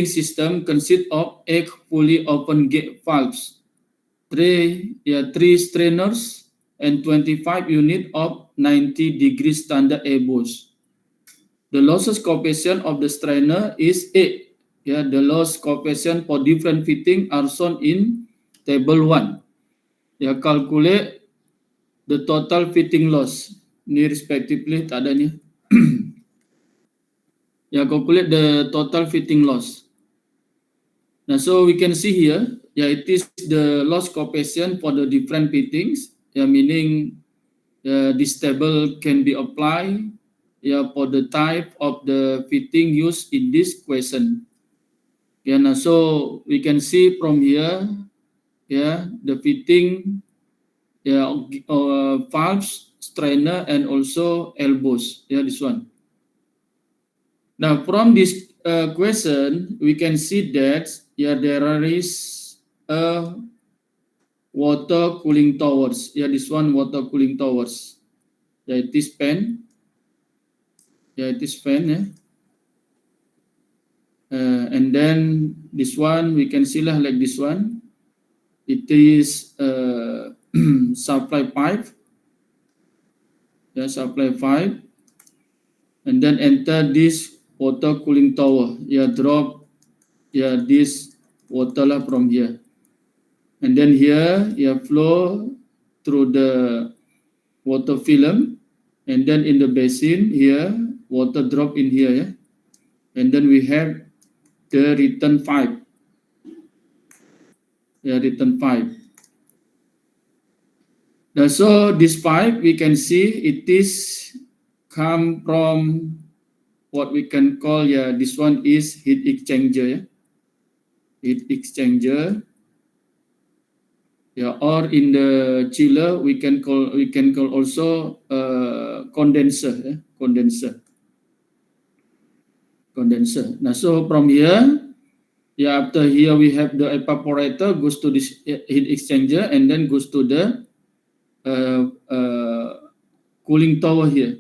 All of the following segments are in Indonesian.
system consists of 8 fully open gate valves, three strainers, and 25 units of 90 degree standard elbows. The losses coefficient of the strainer is 8. The loss coefficient for different fitting are shown in table 1. Calculate the total fitting loss. Ini respectively tak ada ni. Calculate the total fitting loss. Now, so we can see here, it is the loss coefficient for the different fittings, meaning this table can be applied for the type of the fitting used in this question. Now, so we can see from here, the fitting, valves, strainer, and also elbows. This one. Now, from this question, we can see that there is a water cooling towers. This one water cooling towers. It is fan. It is fan. And then this one we can see like this one. It is supply pipe. Supply pipe. And then enter this water cooling tower. Drop this water lah from here. And then here flow through the water film. And then in the basin here, water drop in here. And then we have the return pipe. Return pipe. Now, so this pipe we can see it is come from what we can call this one is heat exchanger. Heat exchanger. Or in the chiller we can call also condenser. Condenser. Now, so from here, after here we have the evaporator goes to this heat exchanger and then goes to the cooling tower here,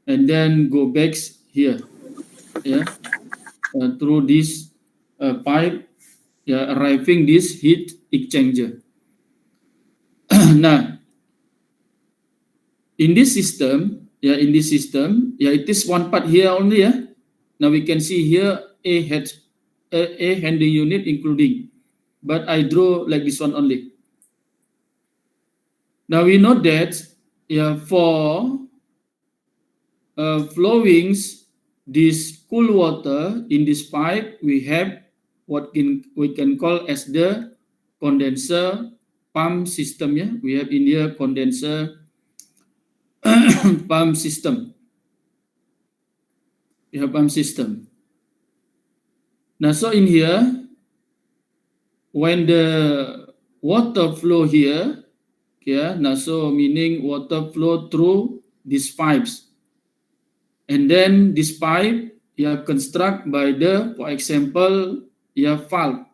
and then go back here, through this pipe, arriving this heat exchanger. Now, in this system, it is one part here only. Now we can see here a handling unit including, but I draw like this one only. Now we know that for flowing this cool water in this pipe, we have what we can call as the condenser pump system. We have in here condenser pump system. We have pump system. Now, so in here, when the water flow here, now so meaning water flow through these pipes, and then this pipe construct by the, for example, valve.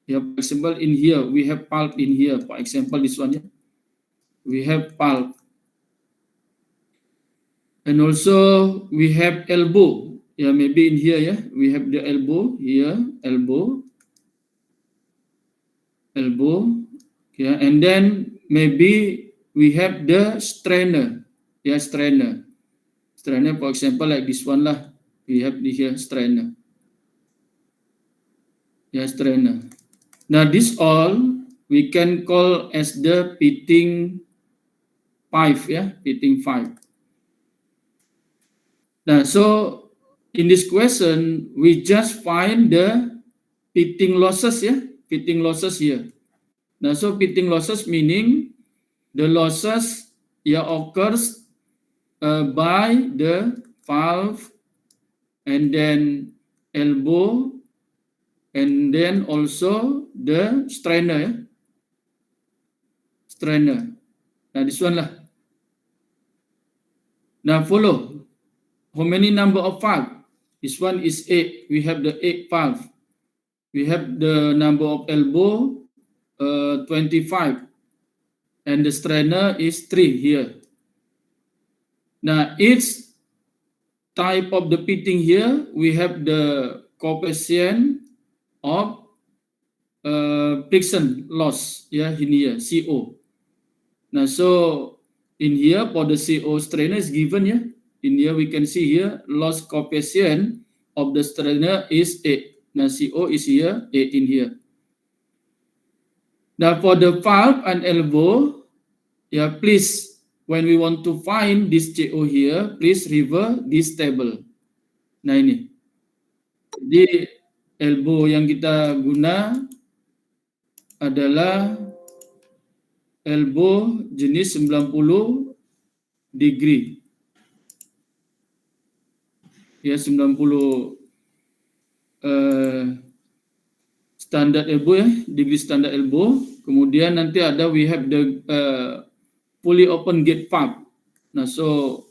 For example, in here we have pulp in here. For example, this one, we have pulp, and also we have elbow. Maybe in here, we have the elbow here, elbow, and then maybe we have the strainer, strainer. For example, like this one lah, we have here strainer, strainer. Now this all we can call as the fitting pipe, fitting pipe. Now, so in this question, we just find the fitting losses, fitting losses here. Now, so fitting losses meaning the losses occurs by the valve, and then elbow, and then also the strainer. Strainer. Now, this one lah. Now, follow. How many number of valve? This one is 8. We have the 8 valve. We have the number of elbow 25, and the strainer is 3 here. Now each type of the fitting here, we have the coefficient of friction loss, ya, in here, CO. Now, so in here for the CO strainer is given, ya. In here we can see here loss coefficient of the strainer is 8. Now, CO is here, 8 in here. Now, for the valve and elbow, yeah, please, when we want to find this CO here, please refer this table. Nah, ini. Jadi, elbow yang kita guna adalah elbow jenis 90 degree. Ya, 90 standard elbow, ya, degree standard elbow. Kemudian nanti ada we have the fully open gate valve. Nah, so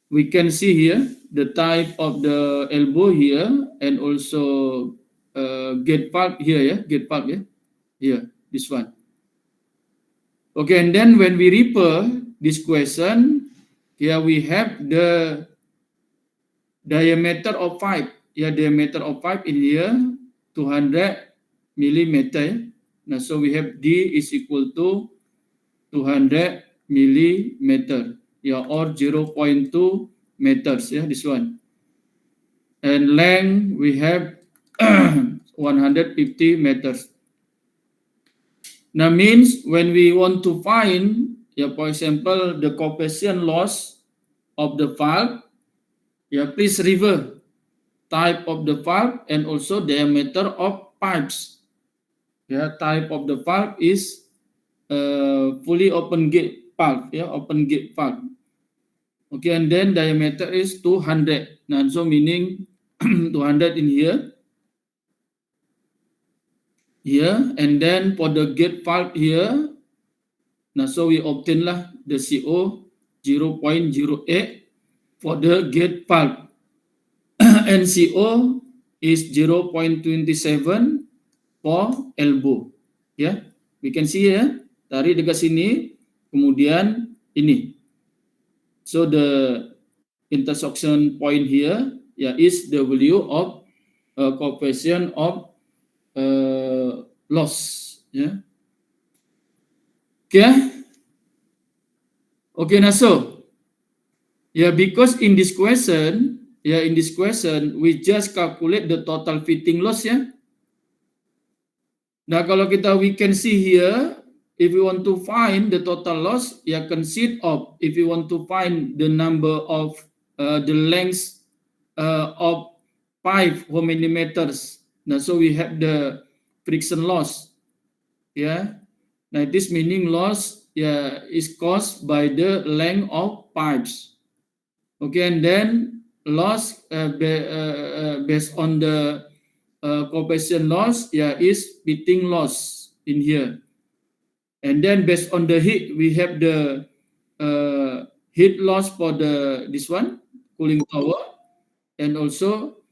we can see here the type of the elbow here and also gate valve here, ya, gate valve, ya, here, this one. Okay, and then when we refer this question, here we have the diameter of pipe, ya, diameter of pipe in here 200 millimeter. Now, so we have D is equal to 200 millimeter, yeah, or 0.2 meters, yeah, this one. And length we have 150 meters. Now, means when we want to find, yeah, for example, the coefficient loss of the valve, yeah, please refer type of the valve and also diameter of pipes. Yeah, type of the valve is fully open gate valve, yeah, open gate valve. Okay, and then diameter is 200. Now, so meaning 200 in here. Here, and then for the gate valve here, now so we obtain lah the CO 0.08 for the gate valve. And CO is 0.27 for elbow. Ya, we can see ya, tarik dekat sini, kemudian ini. So the intersection point here, ya, is the value of coefficient of loss. Ya. Okay. Okay, now so, yeah, because in this question, we just calculate the total fitting loss, ya. Nah, kalau we can see here, if we want to find the total loss, ya, consist of, if we want to find the number of the length of pipe, how many meters. Now, so we have the friction loss, yeah. Now, this meaning loss, yeah, is caused by the length of pipes. Okay, and then loss based on the coefficient loss, yeah, is fitting loss in here. And then based on the heat, we have the heat loss for the this one, cooling tower, and also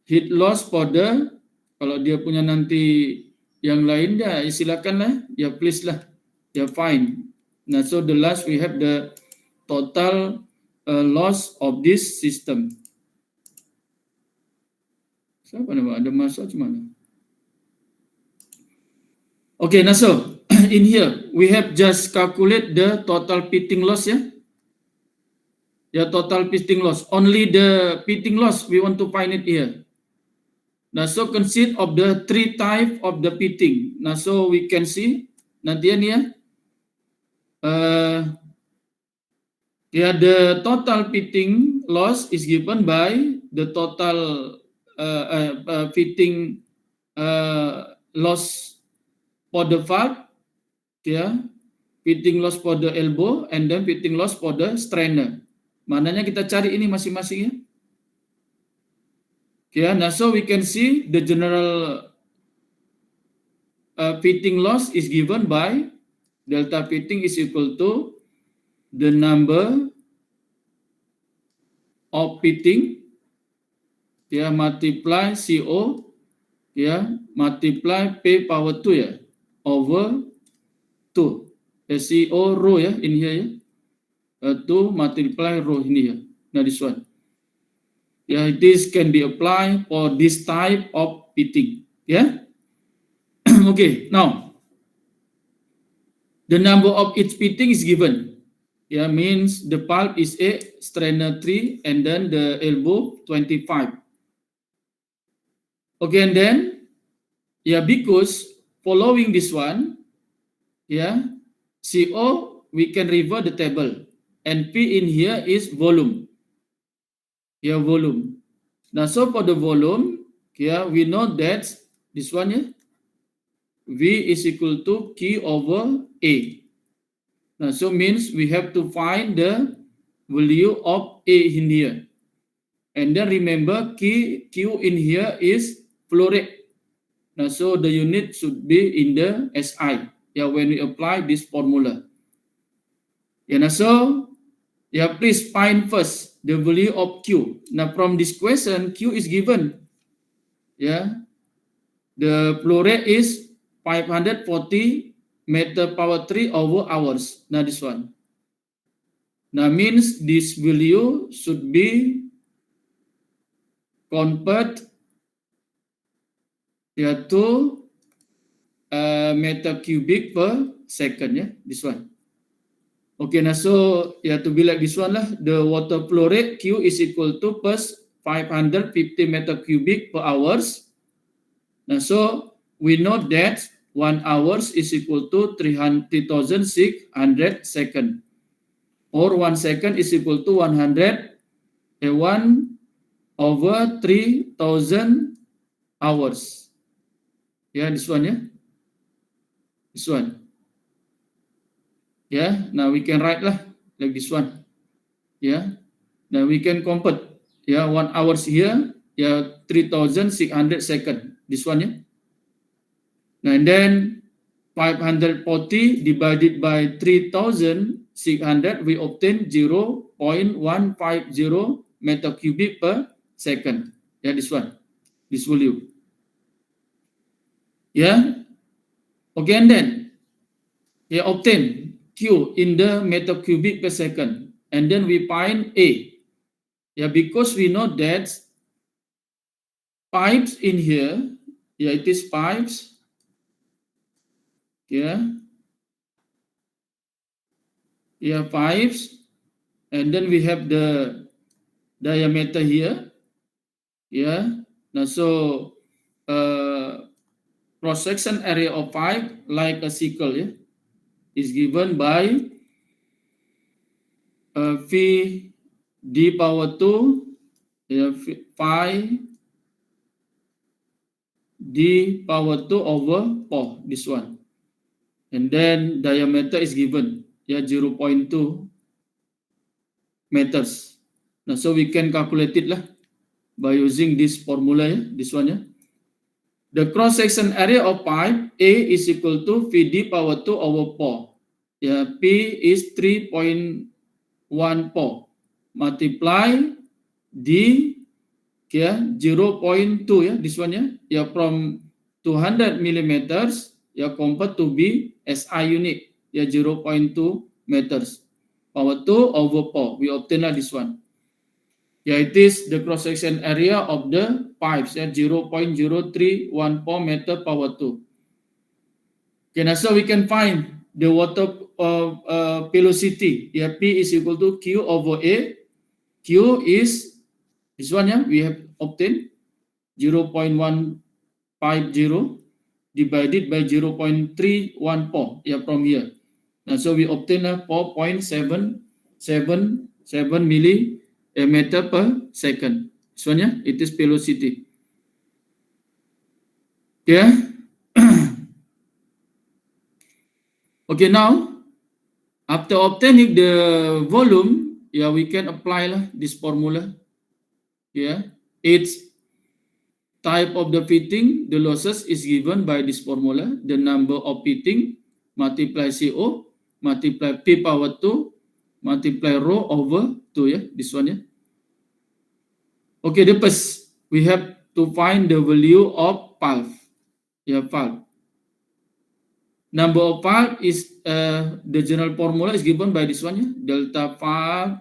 heat loss for the, kalau dia punya nanti yang lain, ya, silakan lah, ya, please lah, ya, fine. Nah, so the last we have the total loss of this system. Siapa nama? Ada masuk gimana? Okay, now so in here we have just calculate the total fitting loss, ya. Ya, total fitting loss. Only the fitting loss we want to find it here. Now, so consist of the three type of the fitting. Now, so we can see nanti ya, yeah, the total fitting loss is given by the total fitting loss for the valve, yeah, fitting loss for the elbow, and then fitting loss for the strainer. Mananya kita cari ini masing-masing, ya. Okay, now so we can see the general fitting loss is given by delta fitting is equal to the number of fitting, ya, multiply CO, ya, multiply P power 2, ya, over 2. CO rho, ya, in here, ya, 2 multiply rho ini, ya. Nah, this one. Yeah, this can be applied for this type of pitting. Yeah. Okay. Now, the number of each pitting is given. Yeah, means the pulp is a strainer 3 and then the elbow 25. Okay, and then, yeah, because following this one, yeah, CO, we can revert the table. And P in here is volume. Yeah, volume. Now, so for the volume, yeah, we know that this one, yeah, V is equal to Q over A. Now, so means we have to find the value of A in here. And then remember Q in here is flow rate. Now, so the unit should be in the SI. Yeah, when we apply this formula. Yeah, now so, yeah, please find first the value of Q. Now, from this question, Q is given. Yeah, the flow rate is 540 meter power 3 over hours. Now, this one. Now, means this value should be convert to meter cubic per second. Yeah, this one. Okay, now so to be like this one lah, the water flow rate Q is equal to plus 550 meter cubic per hours. Now so we know that 1 hours is equal to 3,600 second, or 1 second is equal to 1 over 3,000 hours. Yeah, this one, yeah, this one. Yeah, now we can write lah like this one. Yeah, now we can convert. Yeah, 1 hours here. Yeah, 3,600 second. This one, yeah. Now, and then 540 divided by 3,600, we obtain 0.150 meter cubic per second. Yeah, this one, this volume. Yeah. Okay, and then obtain Q in the meter cubic per second, and then we find A. Yeah, because we know that pipes in here, yeah, it is pipes. Yeah, pipes, and then we have the diameter here. Yeah, now so cross section area of pipe like a circle, yeah, is given by V d power 2, yeah, pi d power 2 over 4, this one. And then diameter is given, yeah, 0.2 meters. Now, so we can calculate it lah by using this formula, yeah, this one, yeah. The cross-section area of pipe A is equal to Vd power 2 over 4. Yeah, P is 3.14 multiply D, yeah, 0.2, yeah, this one, yeah, yeah, from 200 millimeters, yeah, convert to be SI unit, yeah, 0.2 meters, power 2 over 4, we obtain this one. Yeah, it is the cross-section area of the pipes, yeah, 0.0314 meter power 2. Okay, now so we can find the water velocity. Yeah, P is equal to Q over A. Q is this one, yeah, we have obtained 0.150 divided by 0.314, yeah, from here. Now, so we obtain a 4.777 millimeter per second. This one, yeah, it is velocity. Yeah. Okay, now after obtaining the volume, yeah, we can apply this formula. Yeah, it's type of the fitting, the losses is given by this formula. The number of fitting multiply CO multiply P power 2 multiply rho over 2, yeah, this one, yeah. Okay, the first we have to find the value of pulp. Yeah, pulp. Number of pulp is the general formula is given by this one, yeah, delta pulp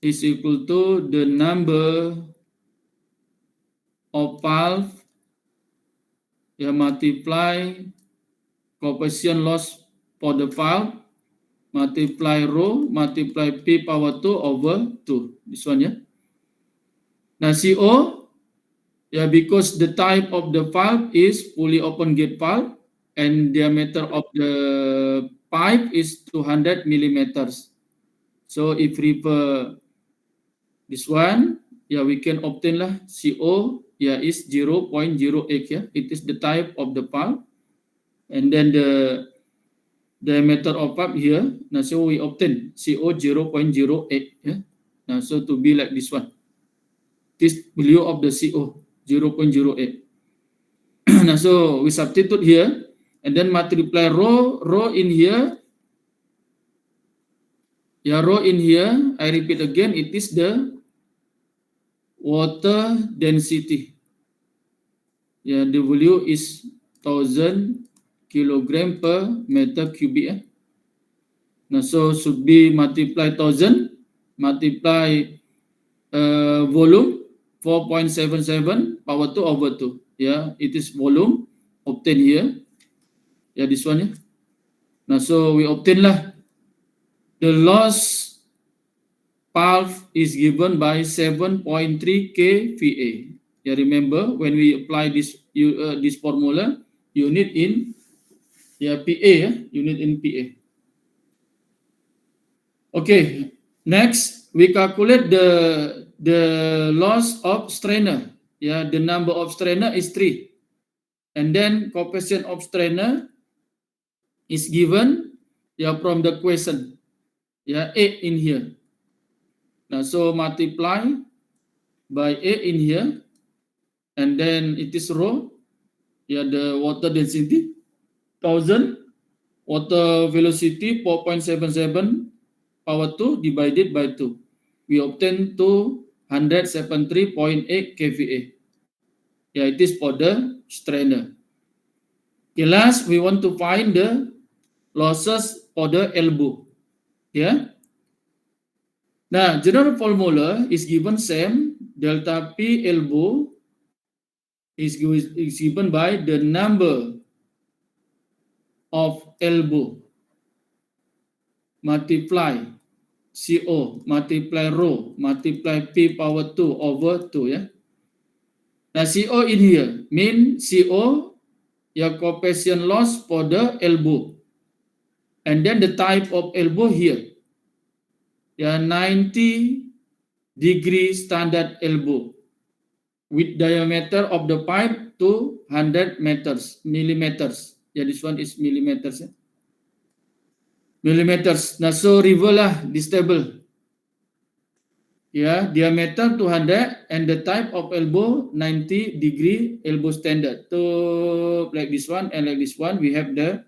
is equal to the number of valve multiply coefficient loss for the valve multiply rho multiply P power 2 over 2. This one, yeah. Now CO, because the type of the valve is fully open gate valve and diameter of the pipe is 200 millimeters. So if refer this one, we can obtain lah CO is 0.08, It is the type of the valve, and then the diameter of pipe here. Now so we obtain CO 0.08, Now so to be like this one. This value of the CO 0.08. Now so we substitute here and then multiply rho in here. Rho in here, I repeat again, it is the water density. The value is 1000 kilogram per meter cubic. Now so should be multiply 1000 multiply volume 4.77 power 2 over 2. It is volume obtained here. This one. Now so we obtain lah the loss valve is given by 7.3 kVA. Remember when we apply this formula, unit in PA, unit in PA. Okay, next we calculate the loss of strainer. The number of strainer is 3, and then coefficient of strainer is given from the question. 8 in here. Now so multiply by 8 in here, and then it is rho. The water density 1000, water velocity 4.77 power 2 divided by 2. We obtain 273.8 kVA. It is for the strainer. Okay, last we want to find the losses for the elbow. Now, general formula is given same. Delta P elbow is given by the number of elbow multiply CO multiply rho multiply P power 2 over 2. Now CO in here mean CO coefficient loss for the elbow, and then the type of elbow here 90 degree standard elbow with diameter of the pipe 200 millimeters. This one is millimeters. Millimeters. Now so river lah this table. Diameter 200 and the type of elbow 90 degree elbow standard. So like this one and like this one, we have the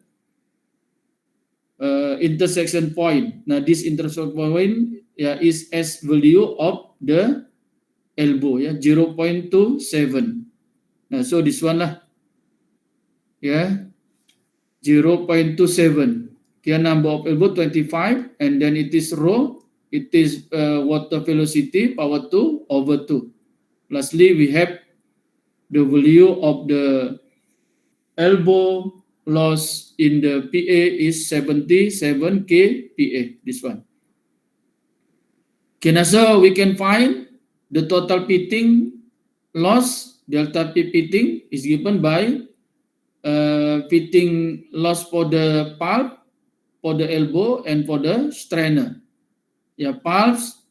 intersection point. Now this intersection point is S value of the elbow 0.27. Now so this one lah 0.27. Number of elbow 25, and then it is rho. It is water velocity power 2 over 2. Lastly, we have the value of the elbow loss in the PA is 77 kPa. This one. Now so we can find the total pitting loss. Delta P pitting is given by pitting loss for the pulp, for the elbow, and for the strainer. Pulps,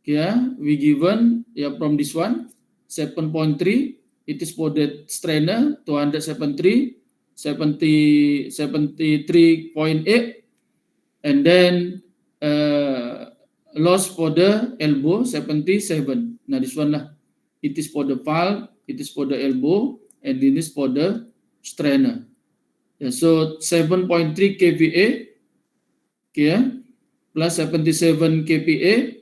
we given from this one 7.3. It is for the strainer 273, 73.8, and then loss for the elbow 77. Now this one lah, it is for the pulp, it is for the elbow, and it is for the strainer. So 7.3 kVA plus 77 kPa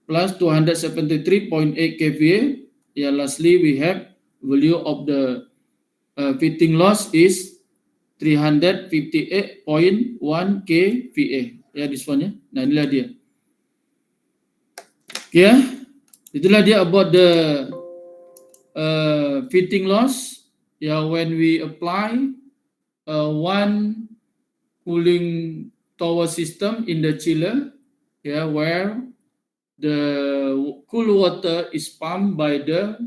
plus 273.8 kVA. Lastly, we have value of the fitting loss is 358.1 kVA. This one Nah inilah dia. Ya, itulah dia about the fitting loss. Ya, when we apply one cooling tower system in the chiller, where the cool water is pumped by the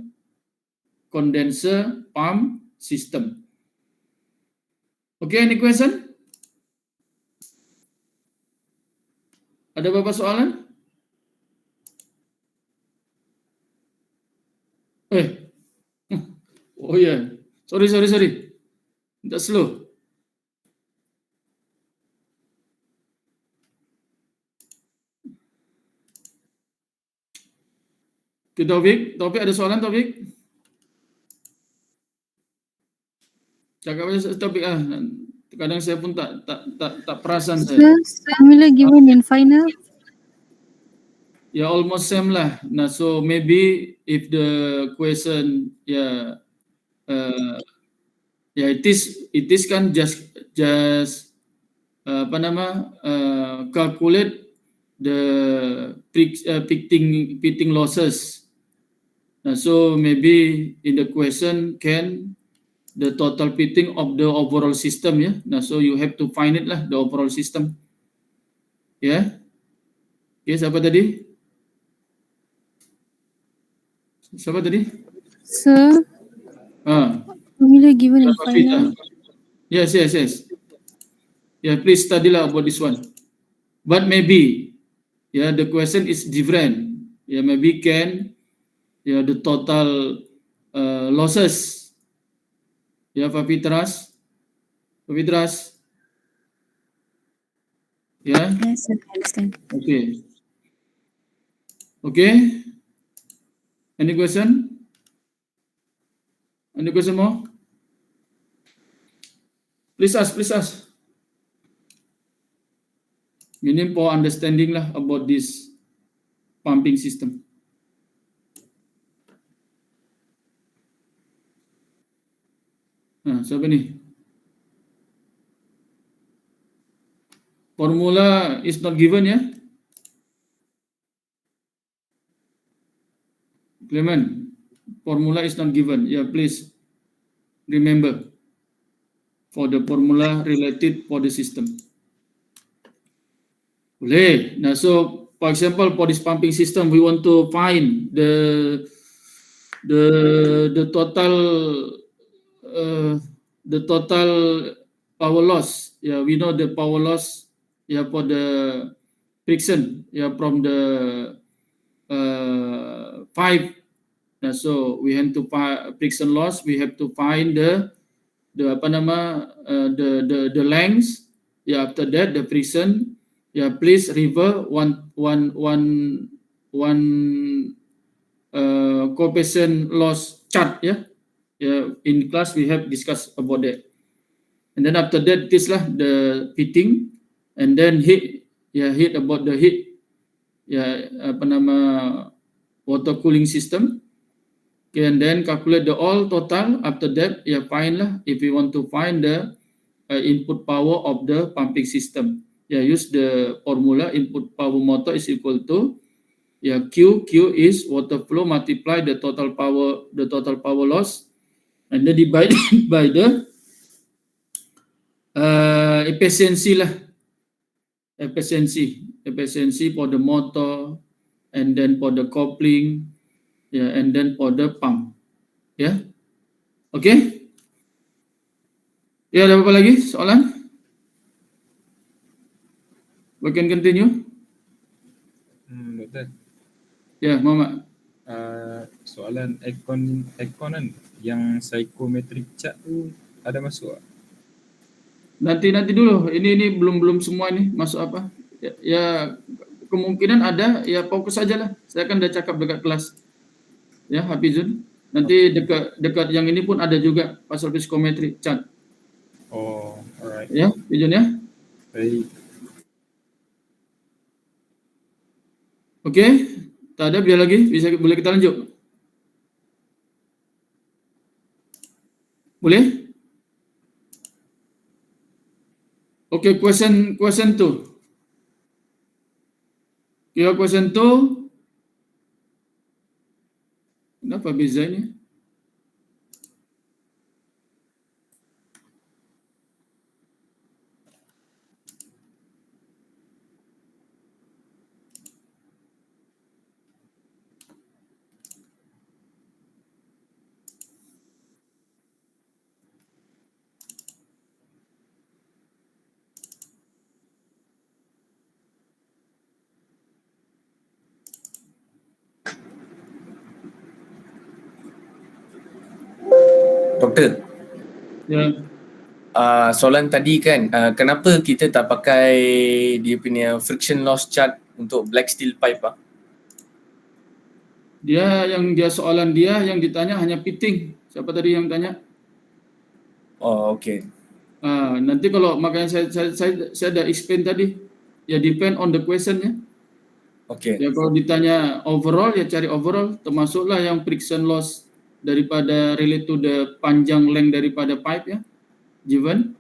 condenser pump system. Okay, any question? Ada beberapa soalan? Oh ya, sorry. Minta slow. Ke Taufik ada soalan Taufik? Cakap aja Taufik ah. Kadang saya pun tak perasan saya. Formula given in final. Ya, almost same lah. Nah, so maybe if the question it is kan just calculate the pitting losses. Nah, so maybe in the question can the total pitting of the overall system ya. Nah, so you have to find it lah the overall system. Ya. Oke, siapa tadi? Sir, formula given in final. Yes. Yeah, please study lah about this one. But maybe, the question is different. Yeah, maybe can, the total losses. Yeah, Fafitras. Yeah. Yes, I understand. Okay. Any question? Any question more? Please ask. Meaning for understanding lah about this pumping system. Nah, siapa nih? Formula is not given ya. Clement, formula is not given. Yeah, please remember for the formula related for the system. Boleh. Nah, so for example, for this pumping system, we want to find the total power loss. Yeah, we know the power loss. Yeah, for the friction. Yeah, from the 5. Nah, so we have to find friction loss. We have to find the length. Yeah, after that the friction. Yeah, please refer one coefficient loss chart. Yeah, in class we have discussed about that. And then after that, this lah the fitting, and then hit about the heat. Water cooling system. Okay, and then calculate the all total. After that, find lah if we want to find the input power of the pumping system. Use the formula input power motor is equal to Q is water flow multiply the total power loss, and then divided by the efficiency lah. Efficiency for the motor, and then for the coupling, and then for the pump. Okay. Ada apa lagi soalan? We can continue. Doktor. Muhammad. Soalan ekon kan yang psychometric chart tu ada masuk tak? Nanti dulu. Ini belum semua nih masuk apa? Kemungkinan ada. Fokus saja lah. Saya kan udah cakap dekat kelas. Hafizun. Nanti dekat yang ini pun ada juga pasal psikometri chart. Oh, alright. Hafizun ya. Baik. Oke. Tak ada, biar lagi. Boleh kita lanjut? Boleh? Okay, question 2. Question 2. Kenapa beza ini? Doktor, Ya, soalan tadi kan, kenapa kita tak pakai dia punya friction loss chart untuk black steel pipe? soalan dia yang ditanya hanya fitting. Siapa tadi yang tanya? Oh, okay. Nanti kalau makanya saya ada explain tadi. Ya depend on the question ya. Okay. Ya kalau ditanya overall ya cari overall, termasuklah yang friction loss daripada relate to the panjang length daripada pipe ya. Given.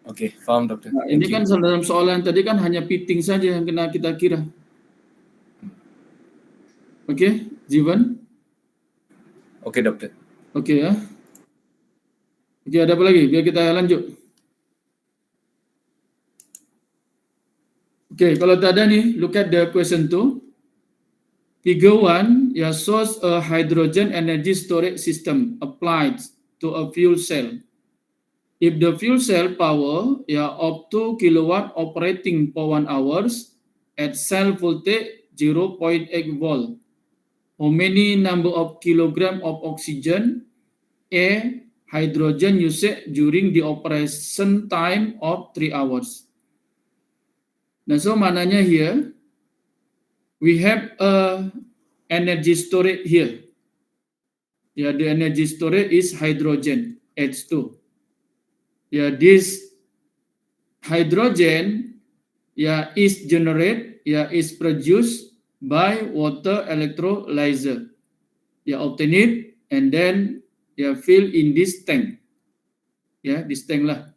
Okay, faham doktor. Nah, ini kan dalam soalan tadi kan hanya fitting saja yang kena kita kira. Oke, given. Okay doktor. Oke ya. Oke, ada apa lagi? Biar kita lanjut. Oke, kalau tak ada nih, look at the question 2. Figure 1 shows a hydrogen energy storage system applied to a fuel cell. If the fuel cell power of 2 kilowatt operating for 1 hours at cell voltage 0.8 volt, how many number of kilogram of oxygen hydrogen usage during the operation time of 3 hours? Nah, so maknanya here we have a energy storage here. The energy storage is hydrogen H2. This hydrogen is generated is produced by water electrolyzer. Obtain it and then fill in this tank. This tank lah.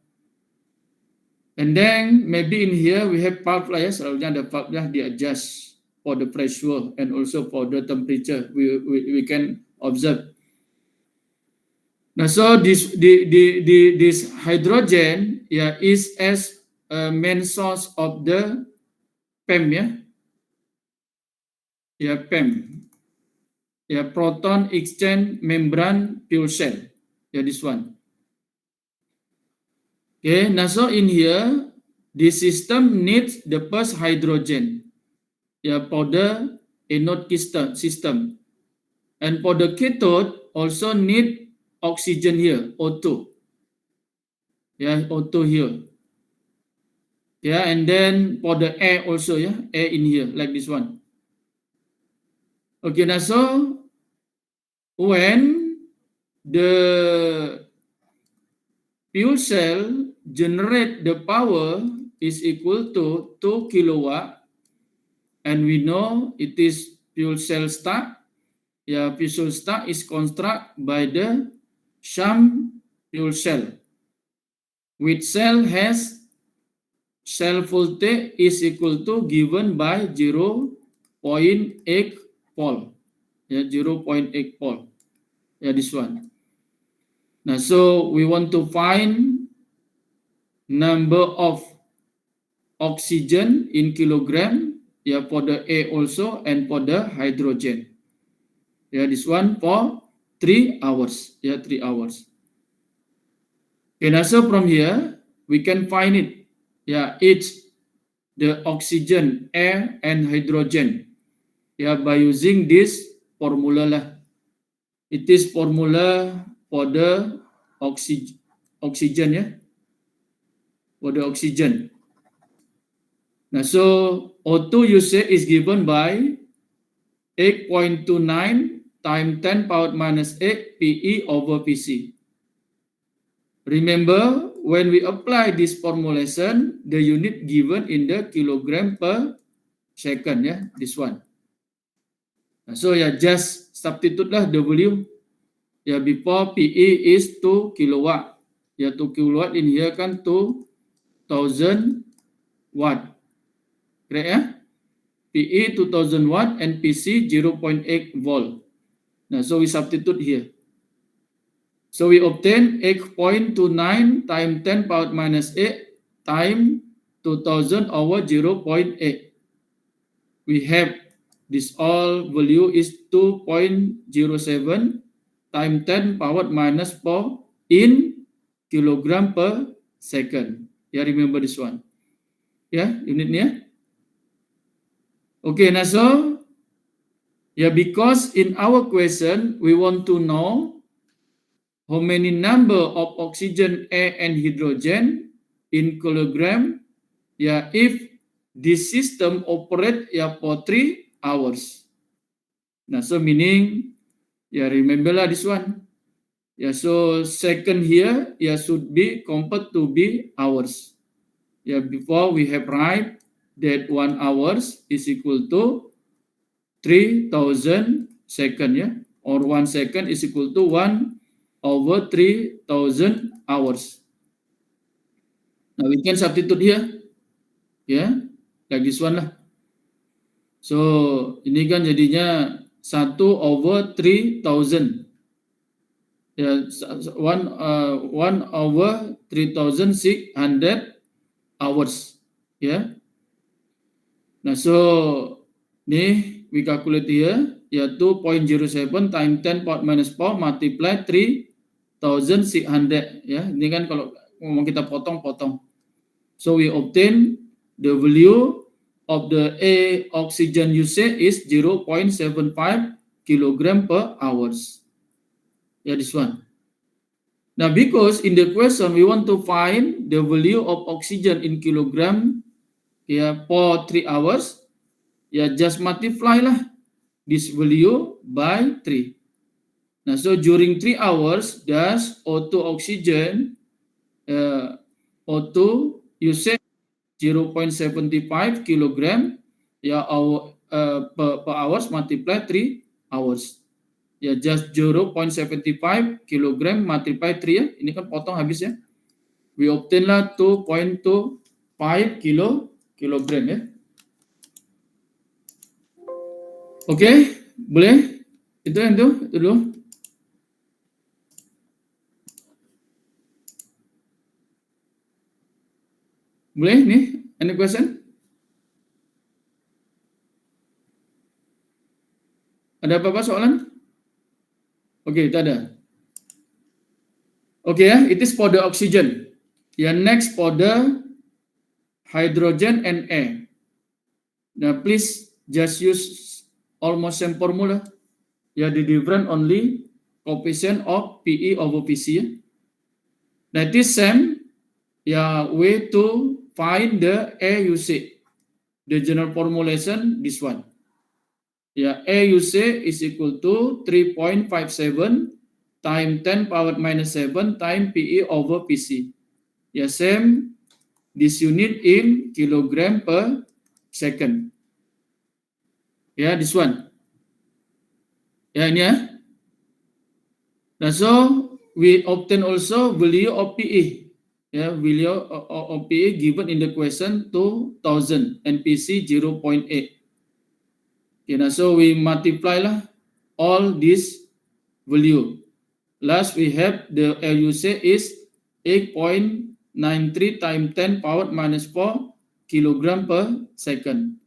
And then maybe in here we have valve lah ya, selalunya ada valve lah di adjust for the pressure and also for the temperature we can observe. Now so this hydrogen is as a main source of the PEM PEM proton exchange membrane fuel cell this one. Okay, now so in here, the system needs the first hydrogen for the anode system. And for the cathode, also need oxygen here, O2. O2 here. And then for the air also, air in here, like this one. Okay, now so when the fuel cell generate the power is equal to 2 kilowatt, and we know it is fuel cell stack. Fuel cell stack is constructed by the sham fuel cell, which cell has cell voltage is equal to given by 0.8 volt. 0.8 volt. This one. Now, so we want to find number of oxygen in kilogram, for the A also and for the hydrogen. This one for 3 hours. 3 hours. Okay, now so from here we can find it. It's the oxygen, air, and hydrogen. By using this formula lah. It is formula for the oxygen, for the oxygen. Now, so O2 usage is given by 8.29 times 10 power minus 8 PE over PC. Remember, when we apply this formulation, the unit given in the kilogram per second, this one. So just substitute lah W. Before PE is 2 kilowatt. 2 kilowatt in here kan 2000 watt. Correct PE 2000 watt and PC 0.8 volt. Now, so we substitute here. So we obtain 8.29 times 10 power minus 8 times 2000 over 0.8. We have this all value is 2.07 times 10 power minus 4 in kilogram per second. Yeah, remember this one. Yeah, unitnya. Okay, now so, yeah, because in our question, we want to know how many number of oxygen, air, and hydrogen in kilogram, yeah, if this system operate for 3 hours. Now, so meaning, yeah, remember lah this one. Yeah, so second here, yeah, should be convert to be hours. Yeah, before we have write that 1 hours is equal to 3,000 second, yeah, or 1 second is equal to 1 over 3,000 hours. Now we can substitute here, yeah, like this one lah. So ini kan jadinya 1 over 3,000, ya, 1 over 3,600 hours, ya. Nah, so nih we calculate here, ya 2.07 times 10 power minus 4 multiply 3,600, ya. Ini kan kalau ngomong kita potong-potong. So we obtain the value of the oxygen usage is 0.75 kilogram per hours. Yeah, this one. Now, because in the question we want to find the value of oxygen in kilogram, yeah, for 3 hours, yeah, just multiply lah this value by 3. Now, so during 3 hours, does O2 oxygen, O2 usage 0.75 kilogram, yeah, per hours multiply 3 hours. Ya, just 0.75 kilogram multiply 3 ya. Ini kan potong habis ya. We obtain lah 2.25 kilogram ya. Oke, boleh? Itu dulu. Boleh nih? Any question? Ada apa-apa soalan? Oke, itu ada. Oke ya, it is for the oxygen. Ya, next for the hydrogen and air. Now, please just use almost same formula. Ya, the different only coefficient of PE over PC ya. That is same, ya, way to find the air usage. The general formulation, this one. Yeah, AUC is equal to 3.57 times 10 power minus 7 times PE over PC. Yeah, same this unit in kilogram per second. Yeah, this one. Yeah, ini ya. Nah, so we obtain also value of PE. Yeah, value of PE given in the question 2,000 and PC 0.8. Okay, now so we multiply lah all this value. Last we have the LUC is 8.93 times 10 power minus 4 kilogram per second.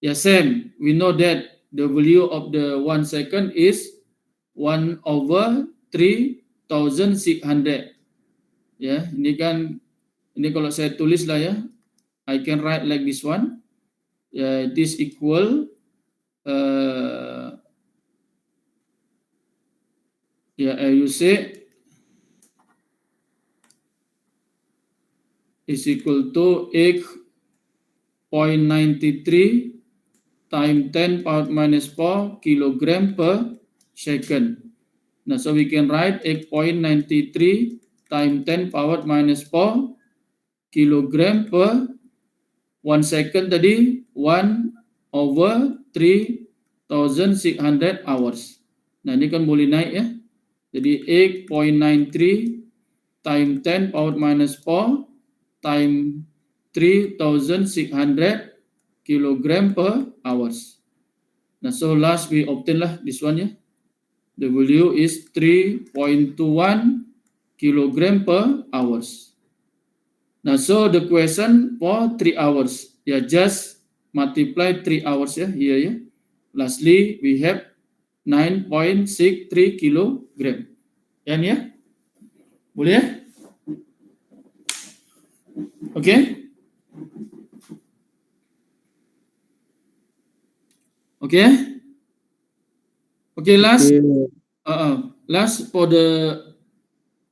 Yeah, same. We know that the value of the 1 second is 1 over 3,600. Ya, ini kalau saya tulis lah ya, I can write like this one. Ya, this equal LUC is equal to 8.93 times 10 power minus 4 kilogram per second. Nah, so we can write 8.93 times 10 power minus 4 kilogram per 1 second tadi 1 over 3,600 hours. Nah, ini kan boleh naik ya. Jadi 8.93 times 10 power minus 4 times 3,600 kilogram per hours. Nah, so last we obtain lah this one ya. W is 3.21 kilogram per hours. Now, so the question for 3 hours. Yeah, just multiply 3 hours here. Yeah. Lastly, we have 9.63 kilogram. Yan ya? Boleh ya? Okay? Okay? Okay, last. Last for the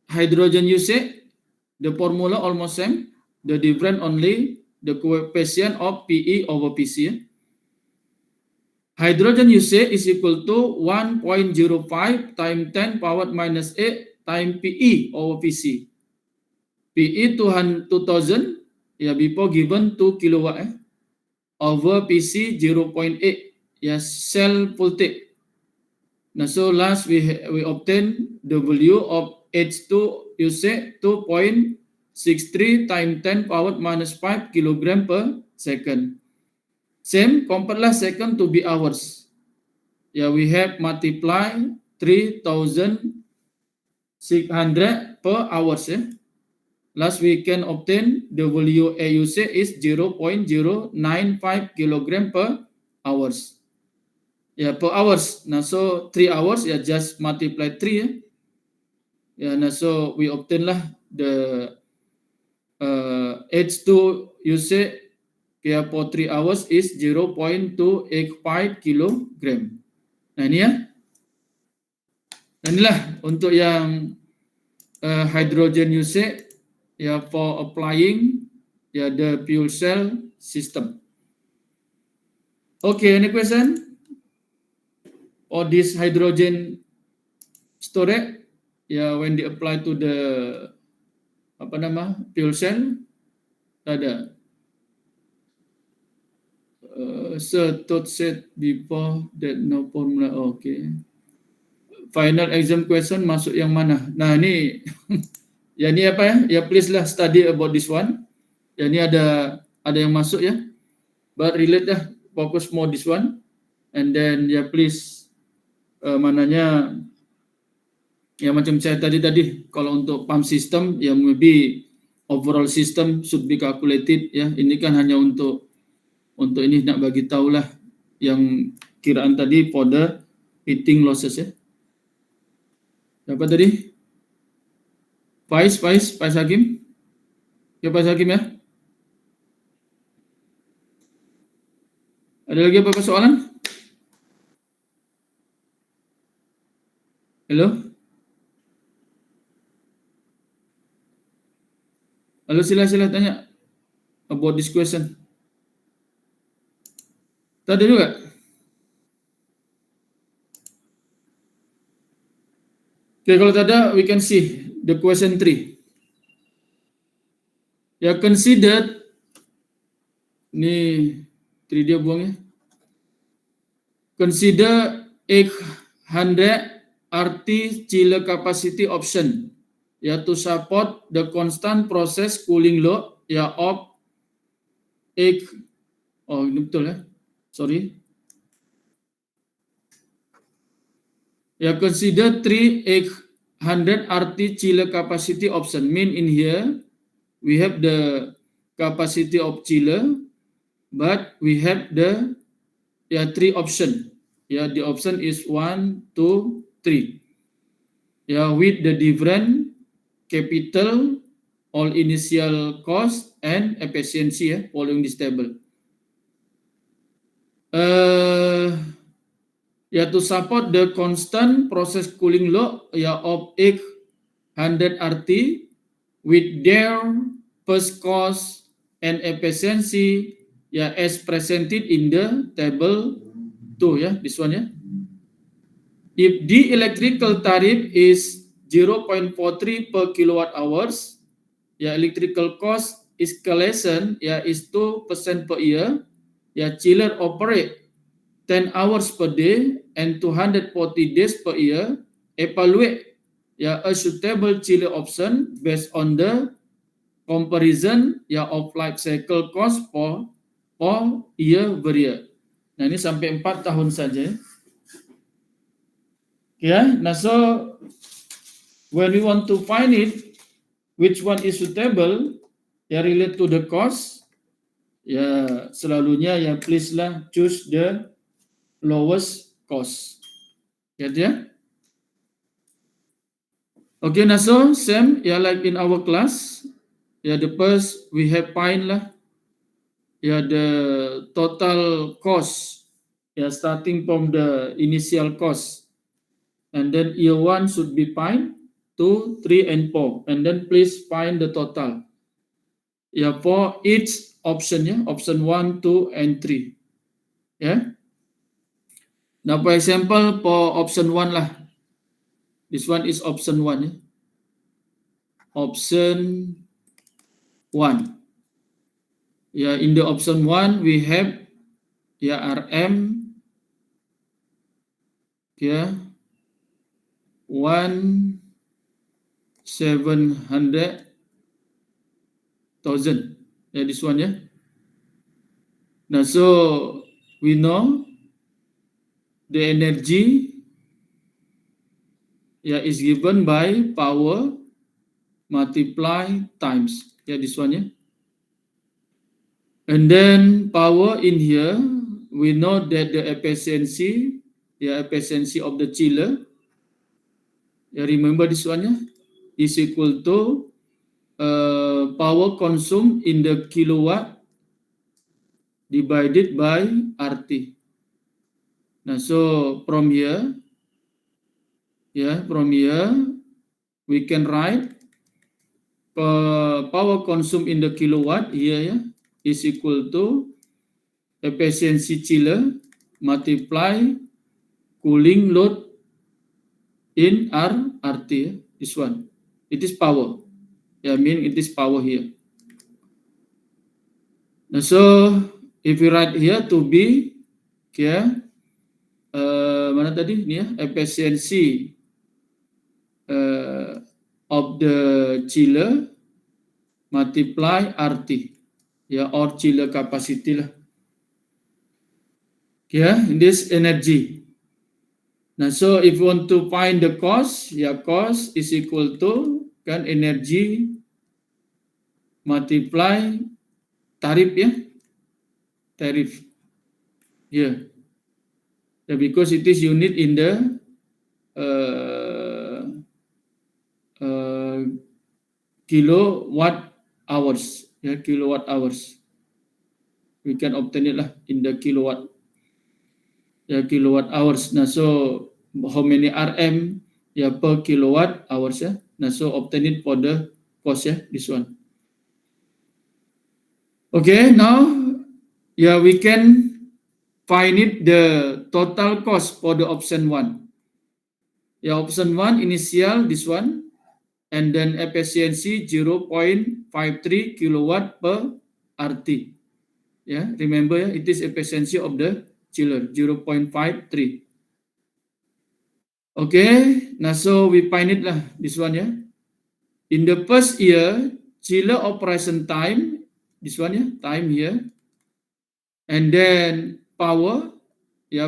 hydrogen usage, the formula almost same. The different only the coefficient of PE over PC. Hydrogen usage is equal to 1.05 times 10 power minus 8 times PE over PC. PE 2000, before given 2 kilowatt over PC 0.8, cell voltage. Now, so last we obtain W of H2 usage 2.63 times 10 power minus 5 kilogram per second. Same, convertlah second to be hours. We have multiply 3,600 per hours. Last we can obtain WA usage is 0.095 kilogram per hours. Per hours. Now, so 3 hours, just multiply 3. Now, so we obtain lah the H2 usage for 3 hours is 0.285 kilogram. Nah, ini ya. Dan inilah untuk yang hydrogen usage for applying the fuel cell system. Okay, any question? Or this hydrogen storage, when they apply to the fuel cell, ada. Thought said before that no formula. Okay. Final exam question masuk yang mana? Nah, ini ini apa ya? Please lah study about this one. Ini ada yang masuk ya. But relate lah, focus more this one. And then please mananya macam saya tadi kalau untuk pump system maybe overall system should be calculated ya. Ini kan hanya untuk ini nak bagi tahulah yang kiraan tadi for the heating losses ya. Apa tadi? Faiz Hakim. Ya, Faiz Hakim ya. Ada lagi apa soalan? Halo? Halo, sila tanya about this question. Tadi juga? Okay, kalau tak ada, we can see the question 3. Consider, ini 3 dia buang ya. Consider 800 RT chiller capacity option to support the constant process cooling load of 8. Oh, ini betul ya. Sorry. Consider 800 RT chiller capacity option. Mean in here we have the capacity of chiller, but we have the 3 option. The option is 1, 2, 3. With the different capital, all initial cost and efficiency following this table. To support the constant process cooling load of 800 RT with their first cost and efficiency as presented in the table 2 this one If the electrical tariff is 0.43 per kilowatt hours, electrical cost escalation is 2% per year. Chiller operate 10 hours per day and 240 days per year. Evaluate a suitable chiller option based on the comparison of life cycle cost for year per year. Nah, ini sampai 4 tahun saja. Yeah, now so when we want to find it, which one is suitable, ya relate to the cost, ya selalunya ya please lah choose the lowest cost. Get ya? Okay, now so same ya like in our class, ya the first we have find lah, ya the total cost, ya starting from the initial cost. And then year 1 should be find 2, 3, and 4. And then please find the total. Yeah, for each option, yeah, option 1, 2, and 3. Yeah. Now, for example, for option 1 lah. This one is option 1. Yeah. Option 1. Yeah, in the option 1, we have yeah, RM. Yeah. 1,700,000. Yeah, this one, yeah. Now, so we know the energy is given by power multiply times. Yeah, this one, yeah. And then power in here, we know that the efficiency of the chiller, remember this one, yeah, is equal to power consumed in the kilowatt divided by RT. Now, so from here, we can write power consumed in the kilowatt here is equal to efficiency chiller multiply cooling load in RT. This one, it is power. I mean it is power here. Now, so if we write here to be mana tadi ini ya, efficiency of the chiller multiply RT, or chiller capacity lah. In this energy. Now, so if you want to find the cost, cost is equal to energy multiply tarif tarif. Because it is unit in the kilowatt hours. Kilowatt hours. We can obtain it lah in the kilowatt. Kilowatt hours. Nah, so how many RM per kilowatt hours Nah, so obtain it for the cost this one. Okay, now we can find it the total cost for the option 1. Option 1 initial this one, and then efficiency 0.53 kilowatt per RT. Remember it is efficiency of the chiller 0.53. Okay, now so we find it lah this one In the first year, chiller operation time, this one time here, and then power,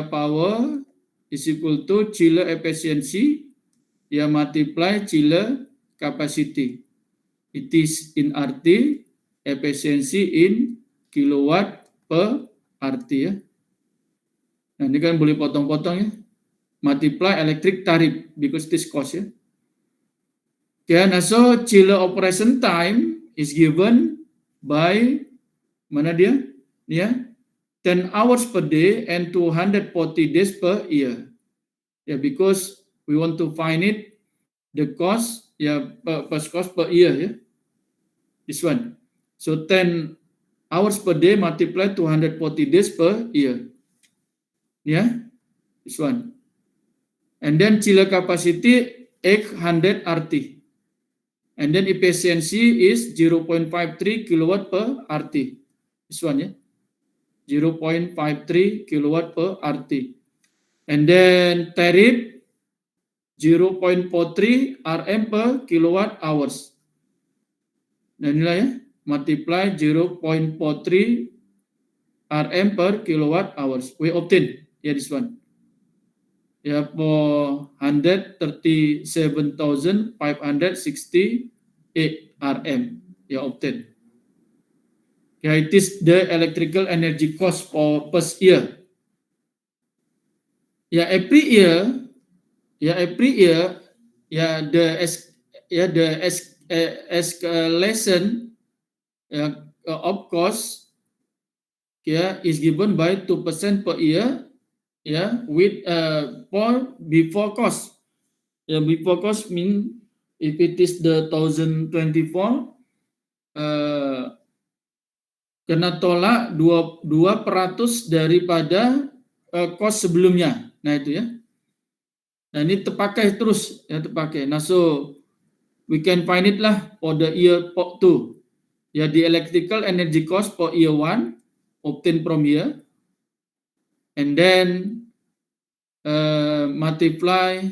power is equal to chiller efficiency, multiply chiller capacity. It is in RT, efficiency in kilowatt per RT Nah, ini kan boleh potong-potong multiply electric tarif because this cost nah, so chiller operation time is given by mana dia? 10 hours per day and 240 days per year. Because we want to find it the cost per cost per year This one. So 10 hours per day multiply 240 days per year. This one. And then chiller capacity 800 RT. And then efficiency is 0.53 kilowatt per RT. This one 0.53 kilowatt per RT. And then tariff 0.43 RM per kilowatt hours. Nah, inilah multiply 0.43 RM per kilowatt hours. We obtain this one. ya for 137,568 RM ya obtained. Yeah, it is the electrical energy cost for first year. Yeah, every year, the escalation of cost is given by 2% per year. With for before cost. Before cost mean if it is the 2024. Kena tolak 2% daripada cost sebelumnya. Nah itu ya. Nah ini terpakai terus ya terpakai. Nah so we can find it lah for the year 2. Ya the electrical energy cost for year 1 obtained from here. And then multiply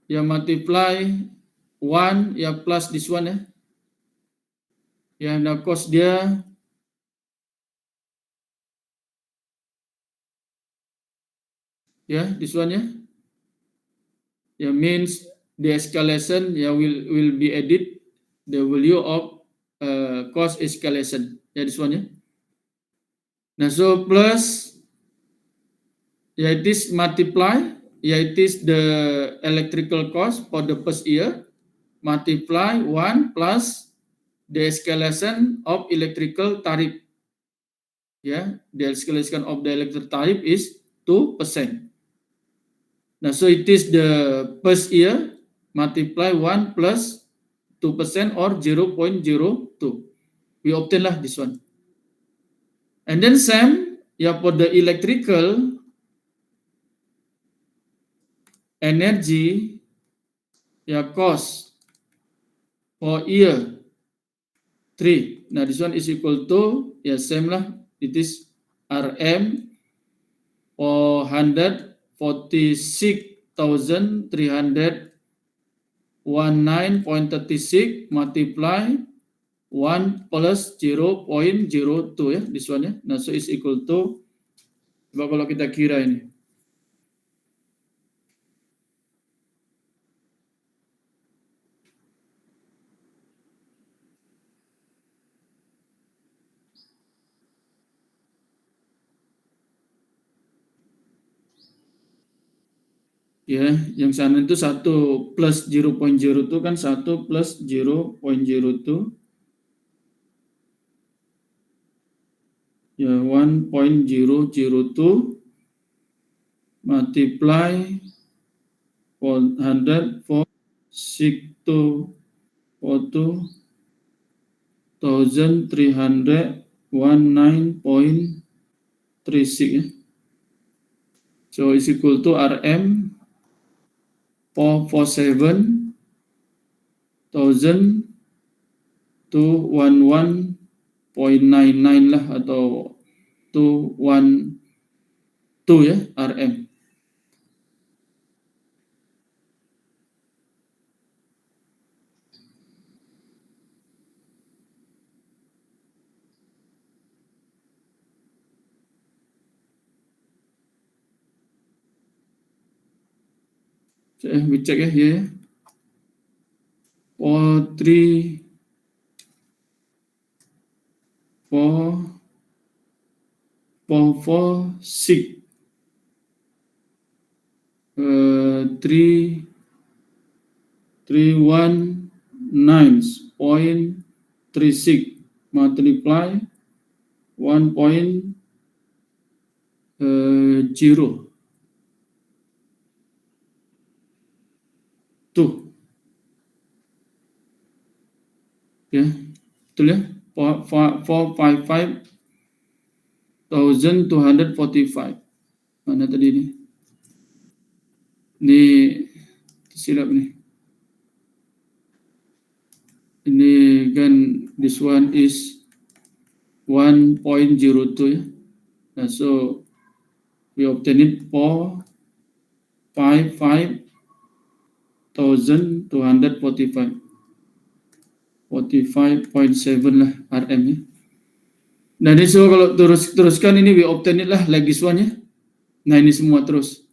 multiply 1 plus this one nah cost dia this one means the escalation will be added the value of cost escalation this one nah so plus it is multiply it is the electrical cost for the first year multiply 1 plus the escalation of electrical tariff. The escalation of the electric tariff is 2%. Now, so it is the first year multiply 1 plus 2% or 0.02. We obtain lah this one. And then same for the electrical energy cost for year 3. Now this one is equal to same lah. It is RM for 146,319.36 multiply 1 plus 0.02 this one Nah so is equal to coba kalau kita kira ini. Yang sana itu 1 plus 0.02 kan 1 plus 0.02 1.002 multiply 146,319.36 so is equal to RM 447,211.99 lah atau 212 RM. We check here. 436 319.36 multiply 1.0 2 betul ya 455,245 mana tadi ini silap nih ini kan this one is 1.02 nah so we obtain it for 55,245 45.7 lah RM Nah, ini so kalau teruskan ini we obtain it lah like this one ya. Nah, ini semua terus.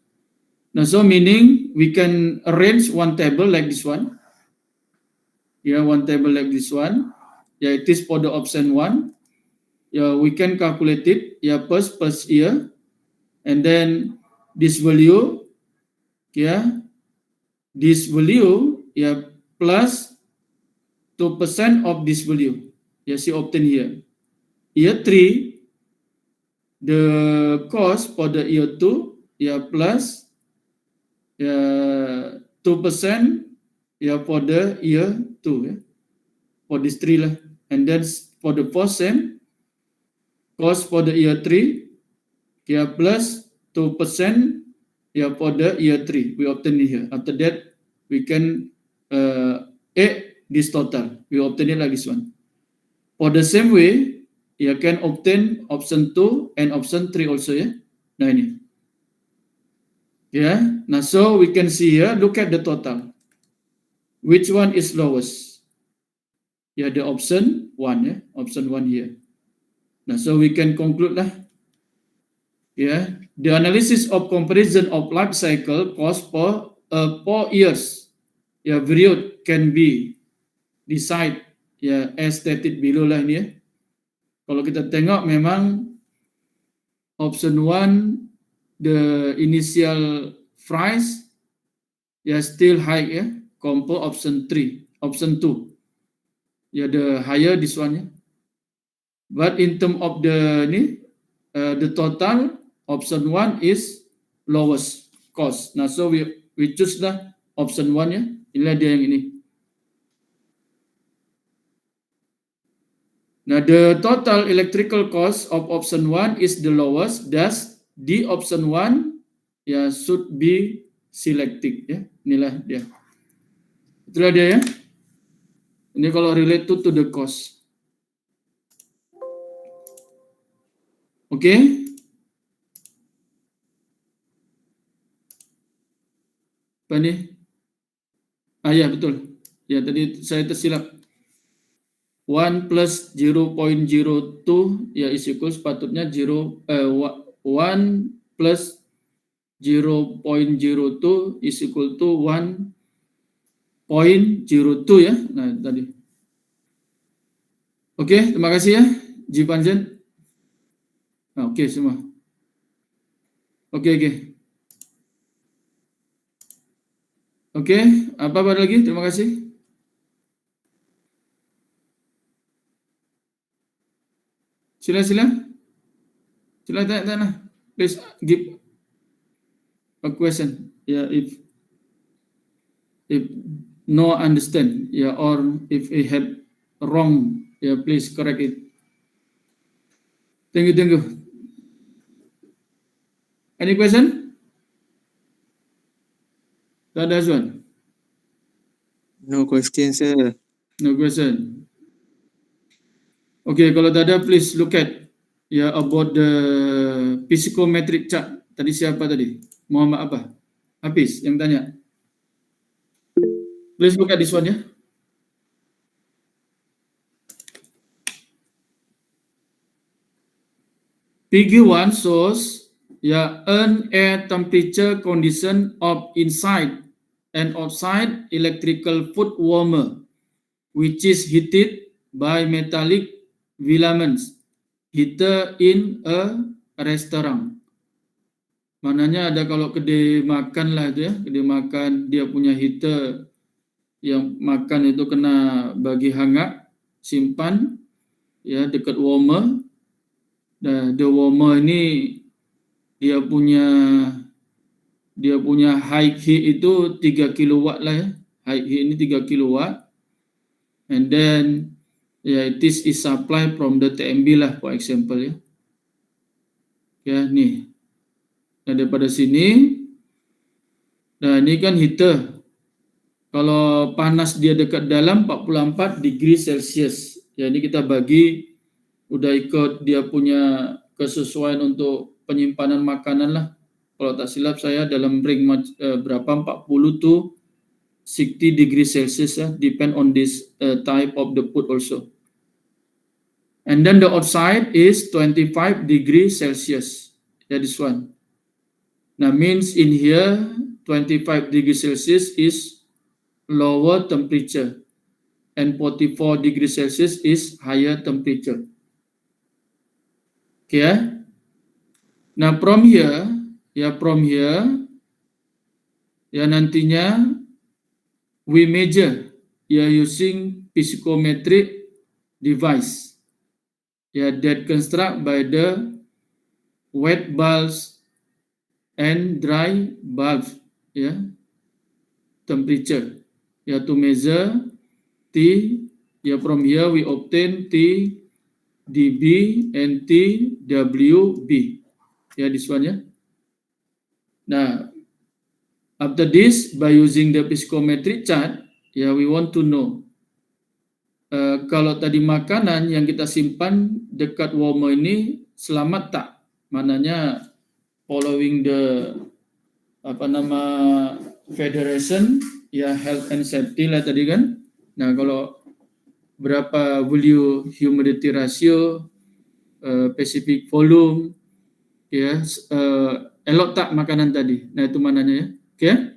Nah, so meaning we can arrange one table like this one. Yeah, one table like this one. Yeah, it is for the option 1. Yeah, we can calculate it. Yeah, first year. And then this value. Yeah, this value. Yeah, plus 2% of this value. Yeah, she obtained here. Year 3, the cost for the year 2, yeah, plus 2%, yeah, for the year 2, yeah, for this 3 lah. And then for the first sem, cost for the year 3, yeah, plus 2%, yeah, for the year 3. We obtain it here. After that, we can add this total. We obtain it like this one. For the same way, you can obtain option 2 and option 3 also ya. Nah ini. Ya, nah so we can see here, look at the total. Which one is lowest? Ya, the option 1 ya, option 1 here. Nah so we can conclude lah. Ya, the analysis of comparison of life cycle cost for 4 years. Ya, period can be decided ya as stated below lah ini ya. Kalau kita tengok memang option 1 the initial price still high ya, compare option 3, option 2. Ya, the higher this one ya. But in term of the total option 1 is lowest cost. Nah, so we choose lah option 1 ya. Inilah dia yang ini. Now, the total electrical cost of option 1 is the lowest. Thus, the option 1 should be selected. Ya, inilah dia. Itulah dia ya. Ini kalau related to the cost. Oke. Apa nih? Ya betul. Ya tadi saya tersilap. 1 plus 0.02 ya is equal sepatutnya 1 plus 0.02 is equal to 1.02 ya. Nah tadi. Oke, terima kasih ya Jipanjen. Nah, oke semua. Oke. Oke, apa lagi? Terima kasih. Sila tanya. Please give a question. Yeah, if no understand, yeah, or if I have wrong, yeah, please correct it. Thank you. Any question? That is one. No question, sir. No question. Okay, kalau tak ada, please look at about the psychometric chart. Tadi siapa tadi? Muhammad apa? Hafiz yang tanya. Please look at this one ya. Figure 1 shows an air temperature condition of inside and outside electrical foot warmer, which is heated by metallic filaments heater in a restaurant. Mananya ada kalau kedai makan lah itu ya, kedai makan dia punya heater yang makan itu kena bagi hangat, simpan ya dekat warmer. Nah, the warmer ini dia punya high heat itu 3 kilowatt lah ya. High heat ini 3 kilowatt. And then it is supply from the TMB lah, for example ya. Ya, nih. Nah, daripada sini. Nah, ini kan heater. Kalau panas dia dekat dalam 44 degree Celsius. Ya, ini kita bagi, udah ikut dia punya kesesuaian untuk penyimpanan makanan lah. Kalau tak silap saya dalam ring berapa, 40 to 60 degree Celsius ya. Depend on this type of the food also. And then the outside is 25 degrees Celsius. Yeah, this one. Now means in here 25 degrees Celsius is lower temperature and 44 degrees Celsius is higher temperature. Okay. Now from here, nantinya we measure using physicometric device that construct by the wet bulbs and dry bulbs temperature to measure T. From here we obtain T dB and T WB. This one. Now after this, by using the physicometric chart, we want to know kalau tadi makanan yang kita simpan dekat warmer ini selamat tak? Mananya following the federation health and safety lah tadi kan. Nah, kalau berapa value humidity ratio, specific volume, elok tak makanan tadi. Nah, itu mananya ya. Okay.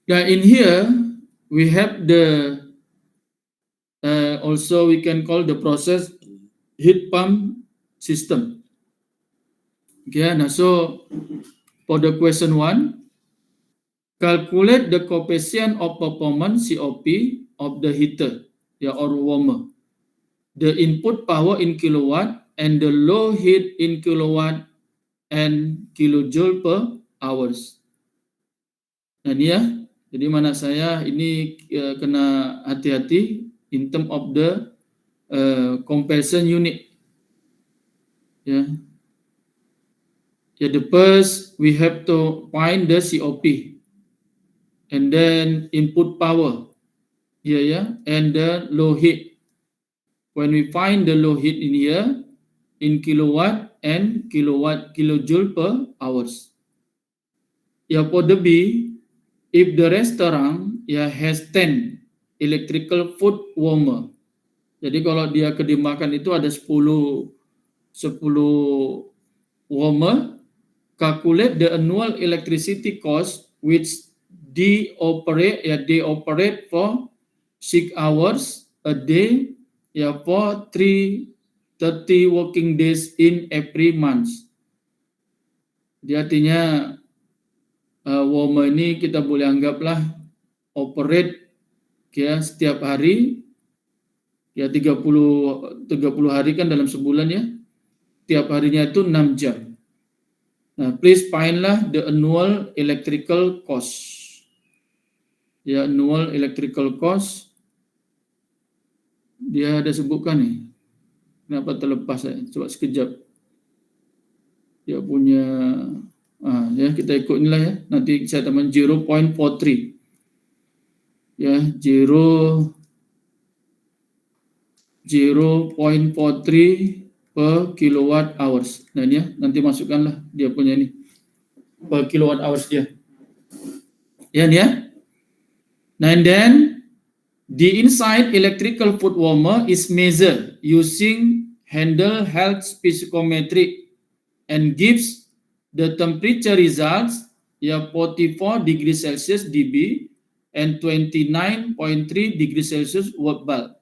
Now in here we have the also we can call the process heat pump system. Okay. Now so for the question 1, calculate the coefficient of performance COP of the heater or warmer. The input power in kilowatt and the low heat in kilowatt and kilojoule per hours. Nah ini ya, jadi mana saya ini kena hati-hati in term of the comparison unit. The first we have to find the COP and then input power and the low heat. When we find the low heat in here in kilowatt and kilojoule per hours. For the B, if the restaurant has 10 electrical food warmer. Jadi kalau dia kedai makan itu ada 10 warmer, calculate the annual electricity cost which they operate for 6 hours a day for 30 working days in every month. Jadi artinya warmer ini kita boleh anggaplah operate setiap hari 30 hari kan dalam sebulan ya. Tiap harinya itu 6 jam. Nah, please find lah the annual electrical cost. Annual electrical cost dia ada sebutkan nih. Kenapa terlepas saya? Coba sekejap. Dia punya kita ikut inilah ya. Nanti saya tambah 0.43. 0.43 per kilowatt hours. Nah ini ya, nanti masukkanlah dia punya ini per kilowatt hours dia. Ini ya. Nah, and then the inside electrical foot warmer is measured using handheld spirometry and gives the temperature results 44 degrees Celsius dB and 29.3 degrees Celsius watt bulb.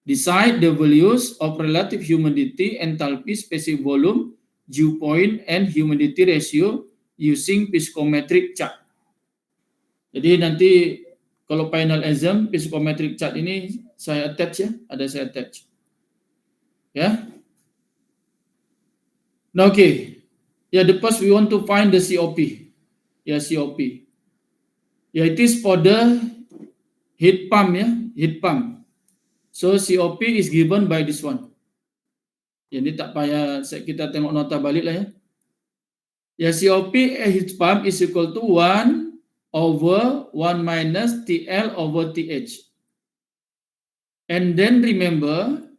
Decide the values of relative humidity, enthalpy, specific volume, dew point, and humidity ratio using physicometric chart. Jadi nanti kalau final exam physicometric chart ini saya attach ya, saya attach. Ya. Now okay. The first we want to find the COP. COP. It is for the heat pump heat pump. So COP is given by this one. Ini tak payah kita tengok nota balik lah ya. COP heat pump is equal to 1 over 1 minus TL over TH. And then remember,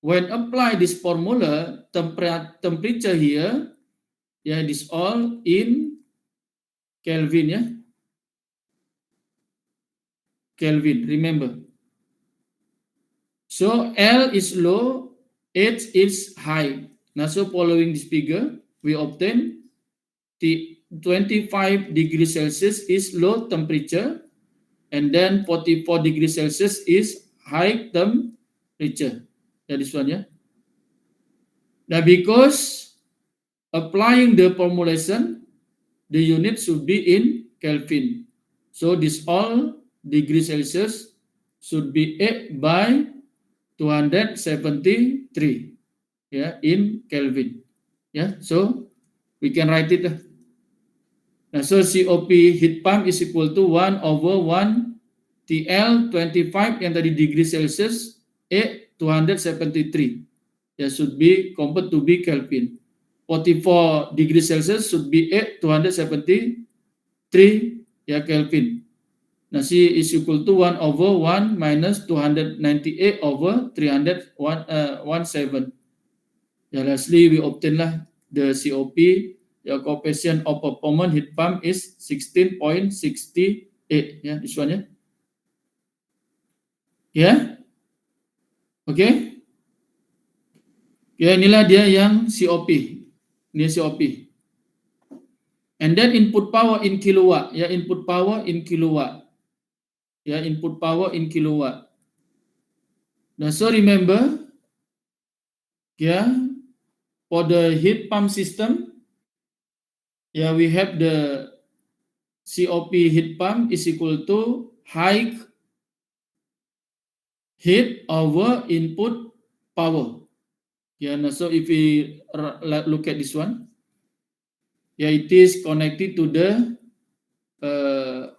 when apply this formula, temperature here, this all in Kelvin Kelvin, remember. So L is low, H is high. Now, so following this figure, we obtain the 25 degrees Celsius is low temperature, and then 44 degrees Celsius is high temperature. Yeah, this one, yeah. Now, because applying the formulation, the unit should be in Kelvin. So this all degrees Celsius should be 8 by 273, yeah, in Kelvin. Yeah, so we can write it. So COP heat pump is equal to 1 over 1 TL 25 yang tadi degree Celsius, 273. Yeah, should be convert to be Kelvin. 44 degrees Celsius should be 273, yeah, Kelvin. Now C is equal to 1 over 1 minus 298 over 317. Yeah, lastly, we obtain lah the COP. The coefficient of performance heat pump is 16.68. Yeah, this one, yeah. Yeah. Okay. Ya, inilah dia yang COP. Ini COP. And then input power in kilowatt. Ya, input power in kilowatt. Ya, input power in kilowatt. Now, so remember, yeah, for the heat pump system, yeah, we have the COP heat pump is equal to high heat over input power. Yeah, now, so if we look at this one, yeah, it is connected to the,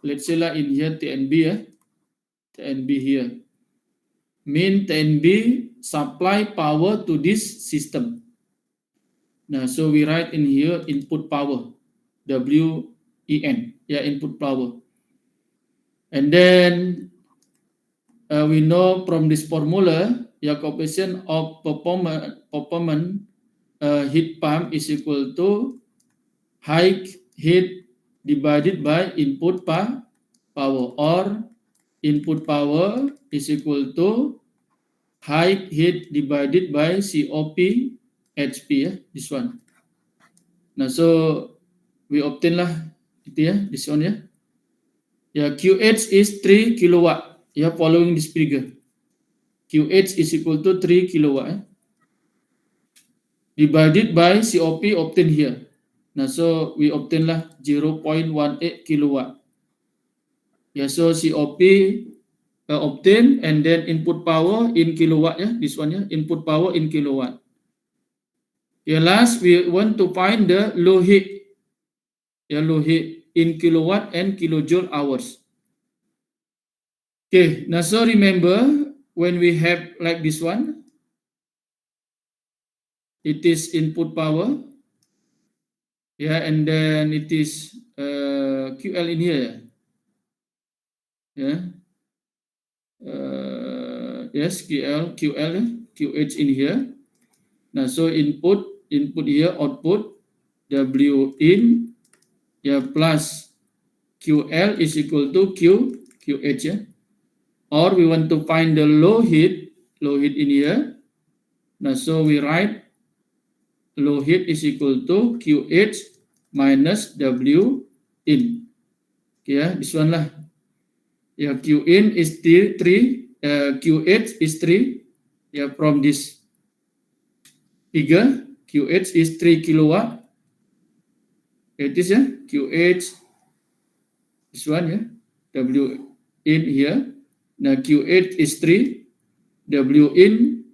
let's say lah in here TNB, yeah. TNB here. Mean TNB supply power to this system. Now, so we write in here input power, WEN, yeah, input power. And then we know from this formula, yeah, coefficient of performance heat pump is equal to high heat divided by input power, or input power is equal to high heat divided by COP HP, ya, this one. Nah, so we obtain lah itu ya, this one ya. Ya, QH is 3 kilowatt. Ya, following this figure. QH is equal to 3 kilowatt. Divided by COP obtained here. Nah, so we obtain lah 0.18 kilowatt. Ya, so COP obtain, and then input power in kilowatt, ya, this one ya, input power in kilowatt. Ya, last we want to find the low heat, ya, low heat in kilowatt and kilojoule hours. Okay, now so remember when we have like this one, it is input power, yeah, and then it is QL in here, yeah. Yes, QL, QH in here. Now, so input here, output W in, yeah, plus QL is equal to QH, yeah. Or we want to find the low heat in here. Now, so we write low heat is equal to QH minus W in. Okay, yeah, this one lah. Yeah, Q in is 3, QH is 3. Yeah, from this figure, QH is 3 kilowatt. It is, yeah, QH, this one, yeah, W in here. Now QH is 3, W in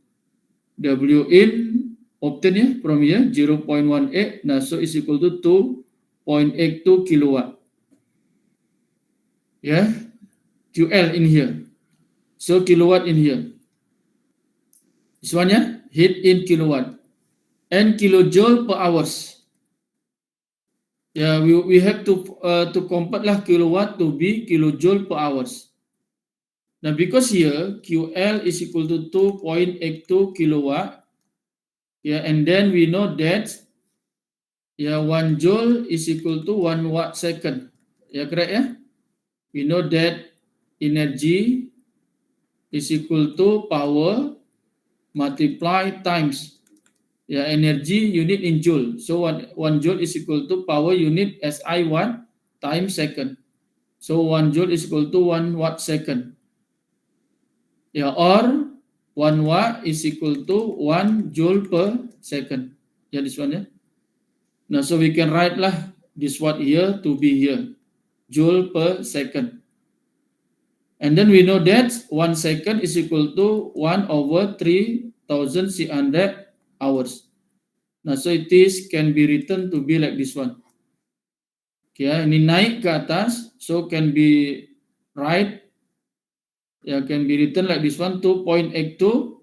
obtain, yeah, from here 0.18. Now, so is equal to 2.82 kilowatt. Yeah. QL in here. So kilowatt in here. This one, yeah, heat in kilowatt. And kilojoule per hours. Yeah, we have to convert lah kilowatt to be kilojoule per hours. Now, because here QL is equal to 2.82 kilowatt. Yeah, and then we know that, yeah, 1 joule is equal to 1 watt second. Yeah, correct, yeah? We know that energy is equal to power multiply times energy unit in joule. So 1 joule is equal to power unit SI watt times second. So 1 joule is equal to 1 watt second. Or 1 watt is equal to 1 joule per second. This one. Now, so we can write this watt here to be here. Joule per second. And then we know that 1 second is equal to 1 over 3,600 hours. Now, so it can be written to be like this one. Ini naik ke atas, so can be can be written like this one, 2.82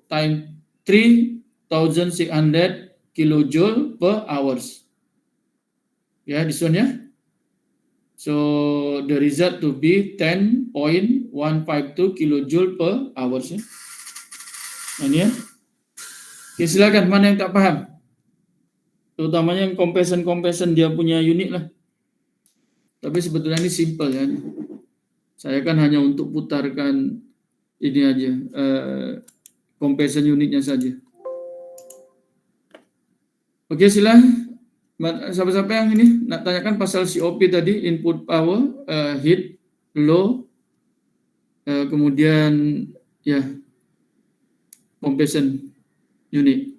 times 3,600 kilojoule per hours. This one. So the result to be 10.152 kilojoule per hours. Ini Oke, silakan, mana yang tak paham? Terutamanya yang comparison dia punya unit lah. Tapi sebetulnya ini simple ya. Saya kan hanya untuk putarkan ini aja, comparison unitnya saja. Oke, silakan. Siapa-siapa yang ini nak tanyakan pasal COP tadi, input power, heat, low, kemudian compression unit.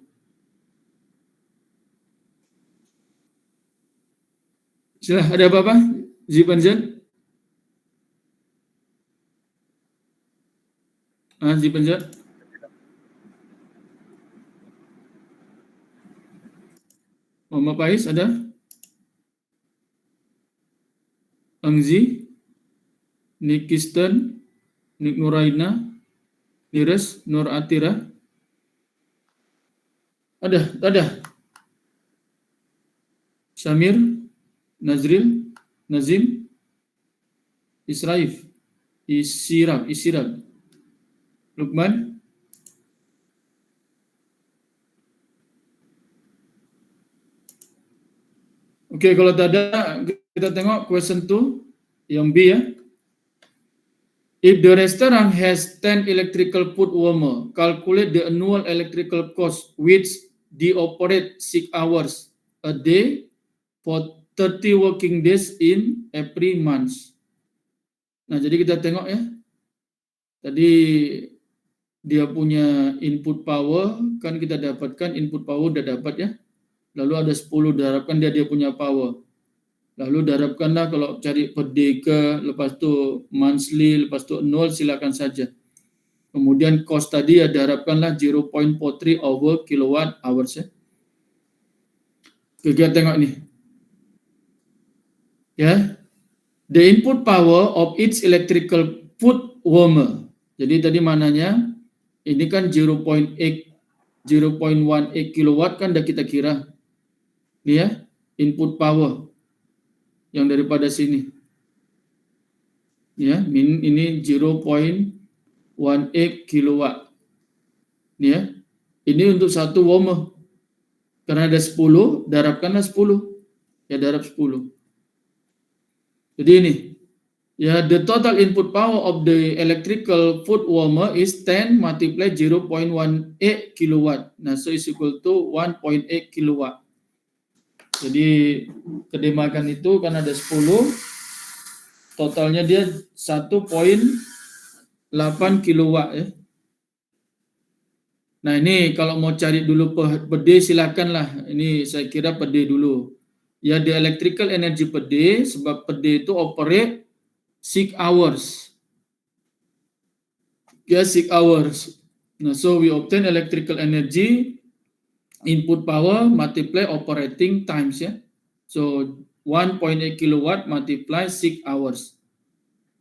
Silah, ada apa-apa? Zipanzan? Zipanzan? Muhammad Pais ada? Angzi, Nick Kisten, Nick Nuraina, Nires, Nur Atira. Ada. Syamir, Nazril, Nazim, Israif, Isirab, Lukman. Oke, kalau tak ada, kita tengok question 2, yang B ya. If the restaurant has 10 electrical foot warmer, calculate the annual electrical cost which they operate 6 hours a day for 30 working days in every month. Nah, jadi kita tengok ya. Tadi dia punya input power, kan kita dapatkan input power udah dapat ya. Lalu ada 10, diharapkan dia punya power. Lalu diharapkanlah kalau cari per day ke, lepas tu monthly, lepas tu 0, silakan saja. Kemudian cost tadi diharapkanlah 0.43 over kilowatt hours ya. Oke, kita tengok ini. Ya. The input power of each electrical foot warmer. Jadi tadi mananya ini kan 0.18 kilowatt kan dah kita kira. Ini ya, input power yang daripada sini. Ya, ini 0.18 kilowatt. Ini ya. Ini untuk satu warmer. Karena ada 10, diharapkanlah 10. Ya, diharap 10. Jadi ini. Ya, the total input power of the electrical foot warmer is 10 multiply 0.18 kilowatt. Nah, so is equal to 1.8 kilowatt. Jadi kedemakan itu kan ada 10, totalnya dia 1.8 kilowatt ya. Nah, ini kalau mau cari dulu per day silakanlah. Ini saya kira per day dulu. Ya, the electrical energy per day, sebab per day itu operate 6 hours. Ya, 6 hours. Nah, so we obtain electrical energy input power multiply operating times ya. So 1.8 kilowatt multiply 6 hours.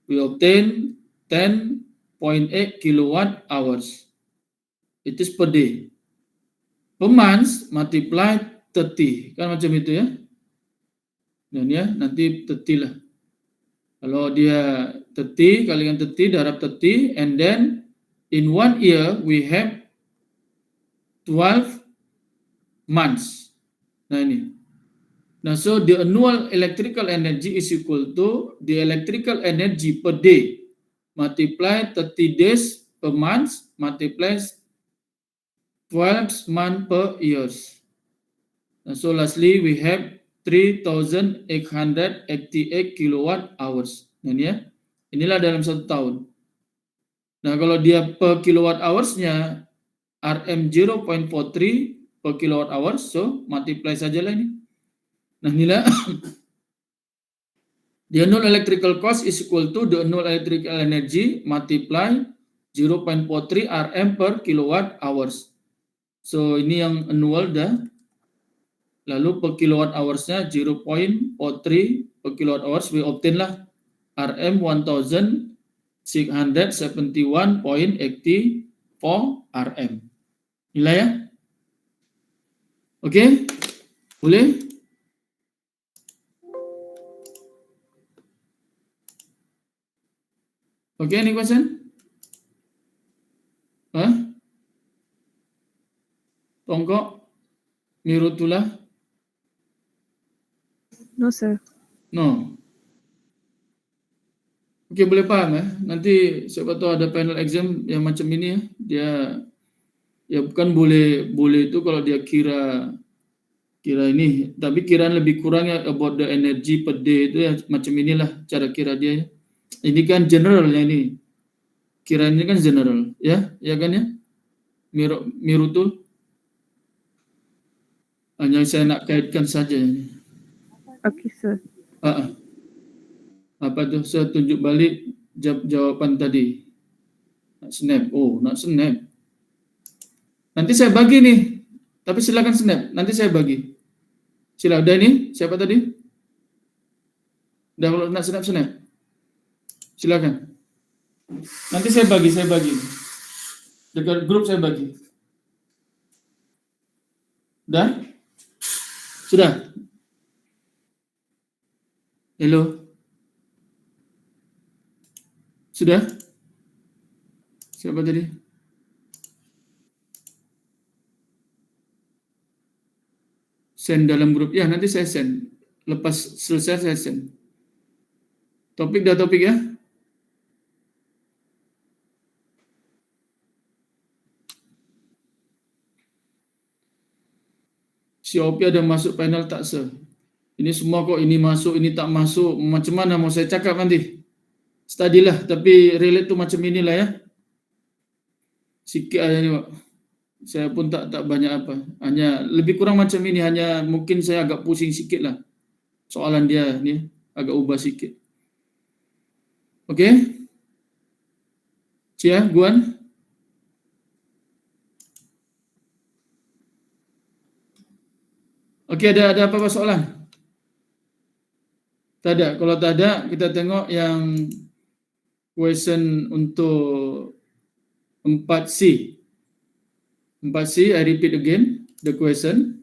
We obtain 10.8 kilowatt hours. It is per day. Per month multiply 30. Kan macam itu ya. Dan ya nanti 30 lah. Kalau dia 30 kali dengan 30 darab 30 and then in 1 year we have 12 months. Nah ini. Nah, so the annual electrical energy is equal to the electrical energy per day multiply 30 days per month multiplies 12 months per years. So lastly, we have 3,888 kilowatt hours. Nah, ini ya, inilah dalam 1 tahun. Nah, kalau dia per kilowatt hours-nya RM 0.43 per kilowatt hours, so multiply saja lah ini. Nah, inilah the annual electrical cost is equal to the annual electrical energy multiply 0.43 RM per kilowatt hours. So, ini yang annual dah. Lalu per kilowatt hours-nya 0.43 per kilowatt hours, we obtain lah RM 1671.84 RM. Inilah ya. Oke? Boleh? Oke, any question? Tongkok? Mirutullah? No, sir. No. Oke, boleh paham ya. Nanti siapa tahu ada panel exam yang macam ini ya. Dia ya bukan boleh itu kalau dia kira ini, tapi kiraan lebih kurang ya about the energy per day itu ya macam inilah cara kira dia ya. Ini kan general ya ini. Kiraan ini kan general ya, ya kan ya? Mirutul. Hanya saya nak kaitkan saja ini. Okay, sir. Apa tuh? Saya tunjuk balik jawaban tadi. Nak snap. Oh, nak snap. Nanti saya bagi nih. Tapi silakan snap. Nanti saya bagi. Silakan. Udah ini? Siapa tadi? Udah, kalau nak snap. Silakan. Nanti saya bagi. Dekat grup saya bagi. Udah? Sudah? Hello? Sudah? Siapa tadi? Send dalam grup. Ya, nanti saya send. Lepas selesai saya send. Topik ya? Si Opi ada masuk panel tak sir? Ini semua kok, ini masuk, ini tak masuk. Macam mana mau saya cakap nanti? Study lah, tapi relate tu macam inilah ya. Sikit aja ni Pak. Saya pun tak banyak apa. Hanya lebih kurang macam ini, hanya mungkin saya agak pusing sikit lah. Soalan dia ni agak ubah sikit. Okey? Cia, Guan? Okey, ada apa-apa soalan? Tak ada. Kalau tak ada, kita tengok yang question untuk 4C. 4C, I repeat again the question.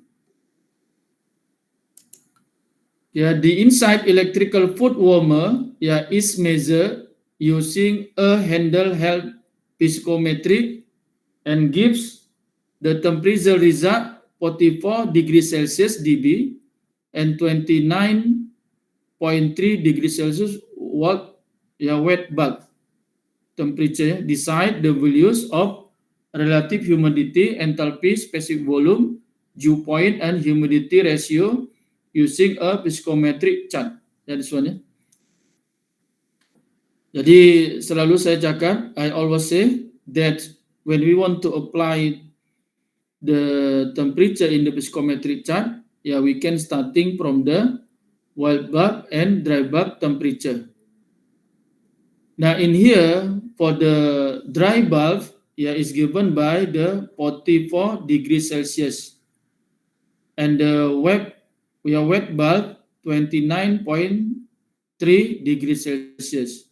The inside electrical foot warmer is measured using a handheld physicometric and gives the temperature result 44 degrees Celsius dB and 29.3 degrees Celsius wet bulb temperature. Decide the values of relative humidity, enthalpy, specific volume, dew point, and humidity ratio using a physicometric chart. Ya, this one ya. Jadi selalu saya cakap, I always say that when we want to apply the temperature in the physicometric chart, we can starting from the wet bulb and dry bulb temperature. Now in here, for the dry bulb, is given by the 44 degrees Celsius. And the wet bulb, 29.3 degrees Celsius.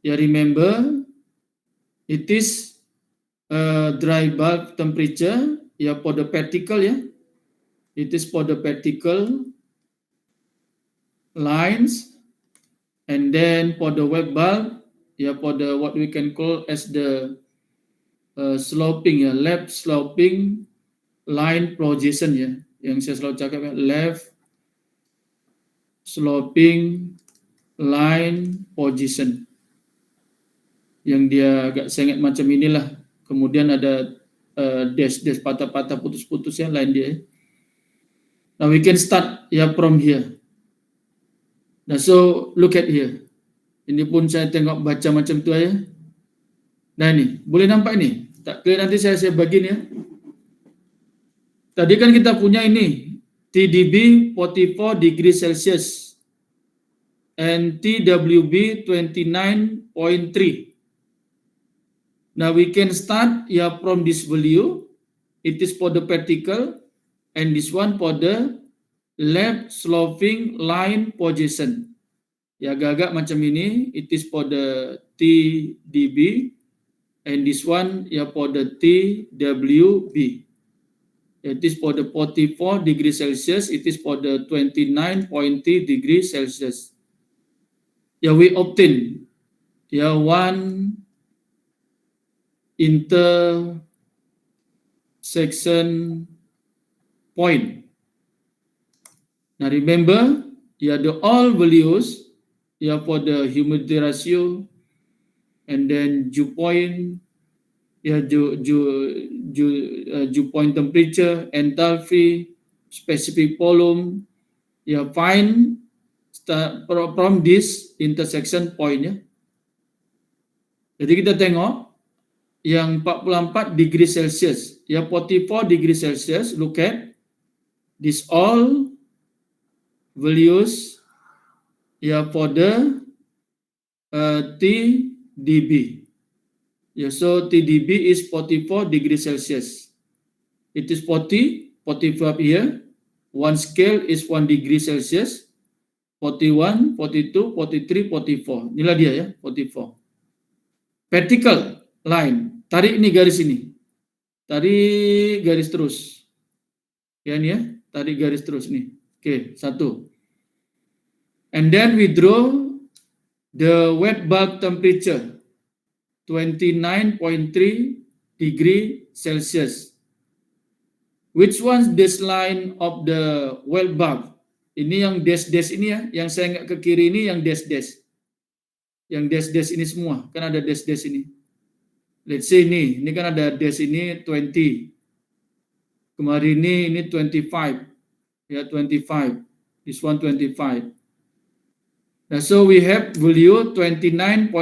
Remember, it is dry bulb temperature, for the particle, It is for the particle lines. And then for the wet bulb, for the what we can call as the sloping, left sloping line projection, yang saya selalu cakap, left sloping line position. yang dia agak sengit macam inilah. Kemudian ada dash patah-patah putus-putus yang lain dia. Now we can start from here. Nah, so look at here. Ini pun saya tengok baca macam tu ya. Nah ini, boleh nampak ini? Tak clear nanti saya bagi ni ya. Tadi kan kita punya ini TDB 44 degree Celsius and TWB 29.3. Now we can start from this value. It is for the particle and this one for the left sloping line position. Ya agak-agak macam ini. It is for the TDB and this one for the TWB. It is for the 44 degree Celsius. It is for the 29.3 degree Celsius. We obtain one intersection point. Now remember, the all values for the humidity ratio and then dew point, dew point temperature, enthalpy, specific volume, find from this intersection point ya. Jadi kita tengok yang 44 degree Celsius, 44 degree Celsius, look at this all values for the TDB. So TDB is 44 degree Celsius. It is 45 here. One scale is 1 degree Celsius. 41, 42, 43, 44. Inilah dia ya, 44. Vertical line. Tarik ini garis ini. Tarik garis terus. Ya ini ya, tarik garis terus nih. Oke, satu. And then we draw the wet bulb temperature 29.3 degree Celsius. Which one's this line of the wet bulb? Ini yang dash ini ya, yang saya nggak ke kiri ini yang dash. Yang dash ini semua, kan ada dash ini. Let's say ini kan ada dash ini 20. Kemarin ini 25. Ya 25. This one 25. Nah, so we have value 29.3.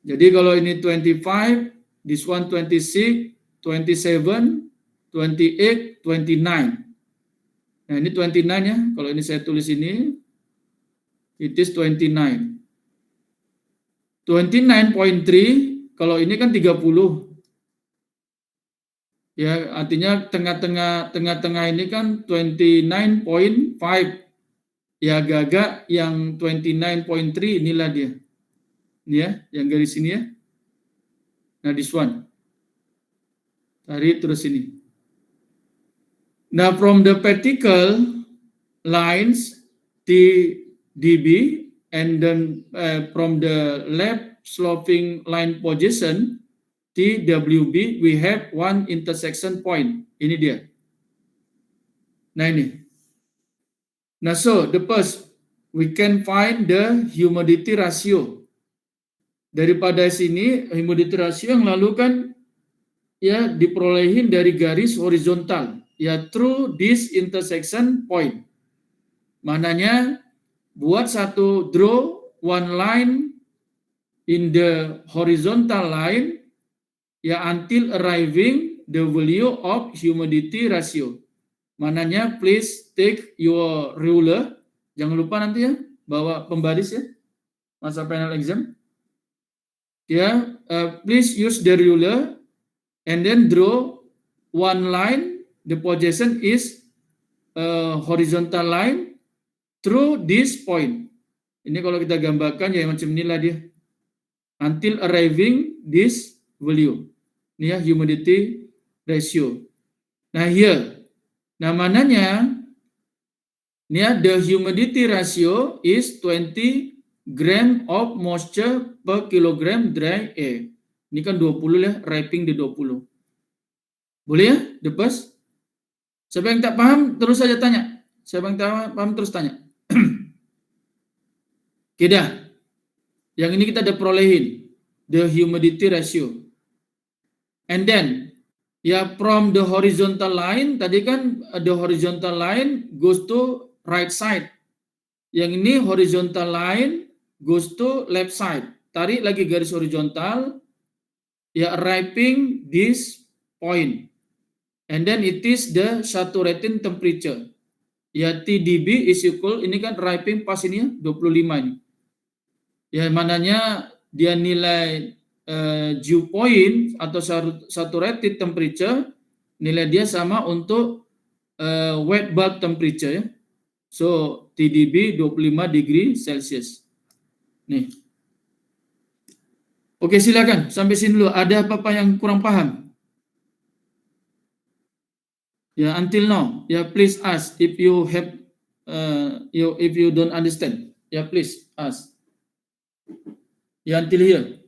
Jadi kalau ini 25, this one 26, 27, 28, 29. Nah, ini 29 ya. Kalau ini saya tulis ini, it is 29. 29.3, kalau ini kan 30. Ya, artinya tengah-tengah ini kan 29.5. Ya, agak-agak yang 29.3 inilah dia. Ini ya, yang garis ini ya. Nah, this one. Tarik terus ini. Now, from the vertical lines TDB and then from the left sloping line position TWB, we have one intersection point. Ini dia. Nah ini. Nah so the first we can find the humidity ratio. Daripada sini humidity ratio yang lalu kan ya diperolehin dari garis horizontal. Ya through this intersection point. Mananya buat satu draw one line in the horizontal line ya until arriving the value of humidity ratio. Mananya please take your ruler. Jangan lupa nanti ya bawa pembaris ya masa final exam. Ya, please use the ruler and then draw one line. The position is horizontal line through this point. Ini kalau kita gambarkan ya macam inilah dia. Until arriving this value. Ini ya humidity ratio. Nah here. Nah mananya ini ya the humidity ratio is 20 gram of moisture per kilogram dry air. Ini kan 20 ya, wrapping di 20. Boleh ya? The first? Siapa yang tak paham terus saja tanya. Siapa yang tak paham terus tanya. Oke dah. Yang ini kita udah perolehin. the humidity ratio. And then from the horizontal line, tadi kan the horizontal line goes to right side. Yang ini horizontal line goes to left side. Tarik lagi garis horizontal, arriving this point. And then it is the saturating temperature. TDB is equal, ini kan arriving pas ini 25 ini. Mananya dia nilai dew point atau saturated temperature, nilai dia sama untuk wet bulb temperature ya. So TDB 25 degree Celsius. Nih. Oke, silakan sampai sini dulu. Ada apa-apa yang kurang paham? Until now, please ask if you have if you don't understand. Please ask. Until here.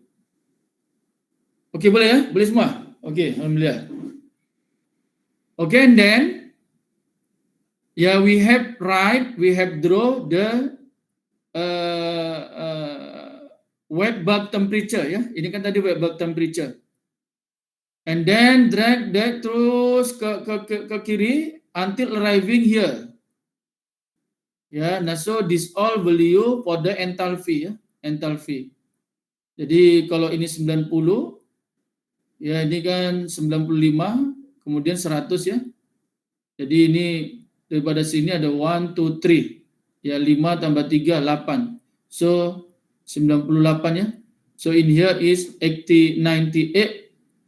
Oke, boleh ya? Boleh semua? Oke, alhamdulillah. Oke, and then we have draw the wet bulb temperature ya. Ini kan tadi wet bulb temperature. And then drag terus ke kiri until arriving here. So this all value for the enthalpy ya, enthalpy. Jadi kalau ini 90, ini kan 95, kemudian 100 ya. Jadi ini daripada sini ada 1, 2, 3. 5 tambah 3, 8. So 98 ya. So in here is 98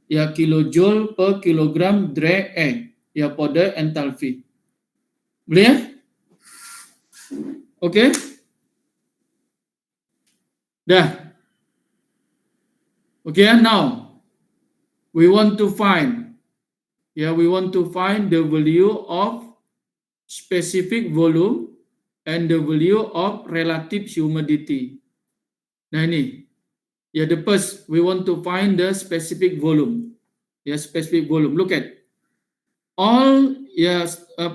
kilojoule per kilogram dry air for the enthalpy. Boleh ya? Oke. Dah. Okay, now we want to find the value of specific volume and the value of relative humidity. Nah ini, the first we want to find the specific volume. Specific volume. Look at all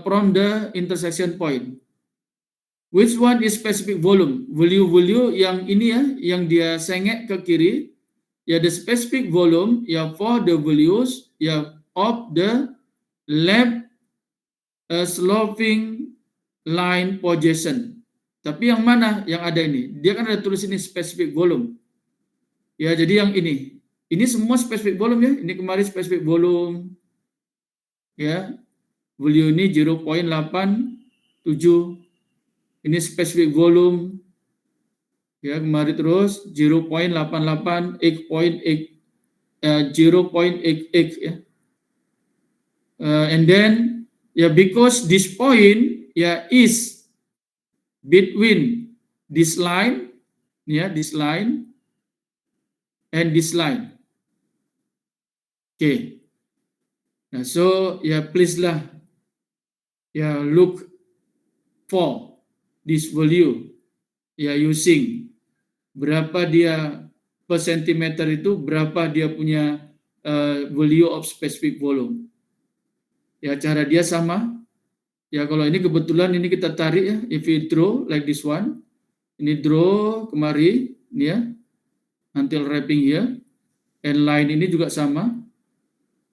from the intersection point. Which one is specific volume? Value yang ini yang dia sengit ke kiri. The specific volume for the values of the left sloping line position. Tapi yang mana yang ada ini? Dia kan ada tulis ini specific volume. Jadi yang ini semua specific volume ya. Ini kemarin specific volume. Value ini 0.87. Ini specific volume. Kemarin terus 0.88, 0.88 ya. And then because this point is between this line, this line and this line. Okay. Nah, so please lah, look for this value, using berapa dia per sentimeter itu, berapa dia punya value of specific volume. Cara dia sama. Kalau ini kebetulan ini kita tarik ya, if you draw like this one, ini draw kemari, ini ya, until arriving here, and line ini juga sama,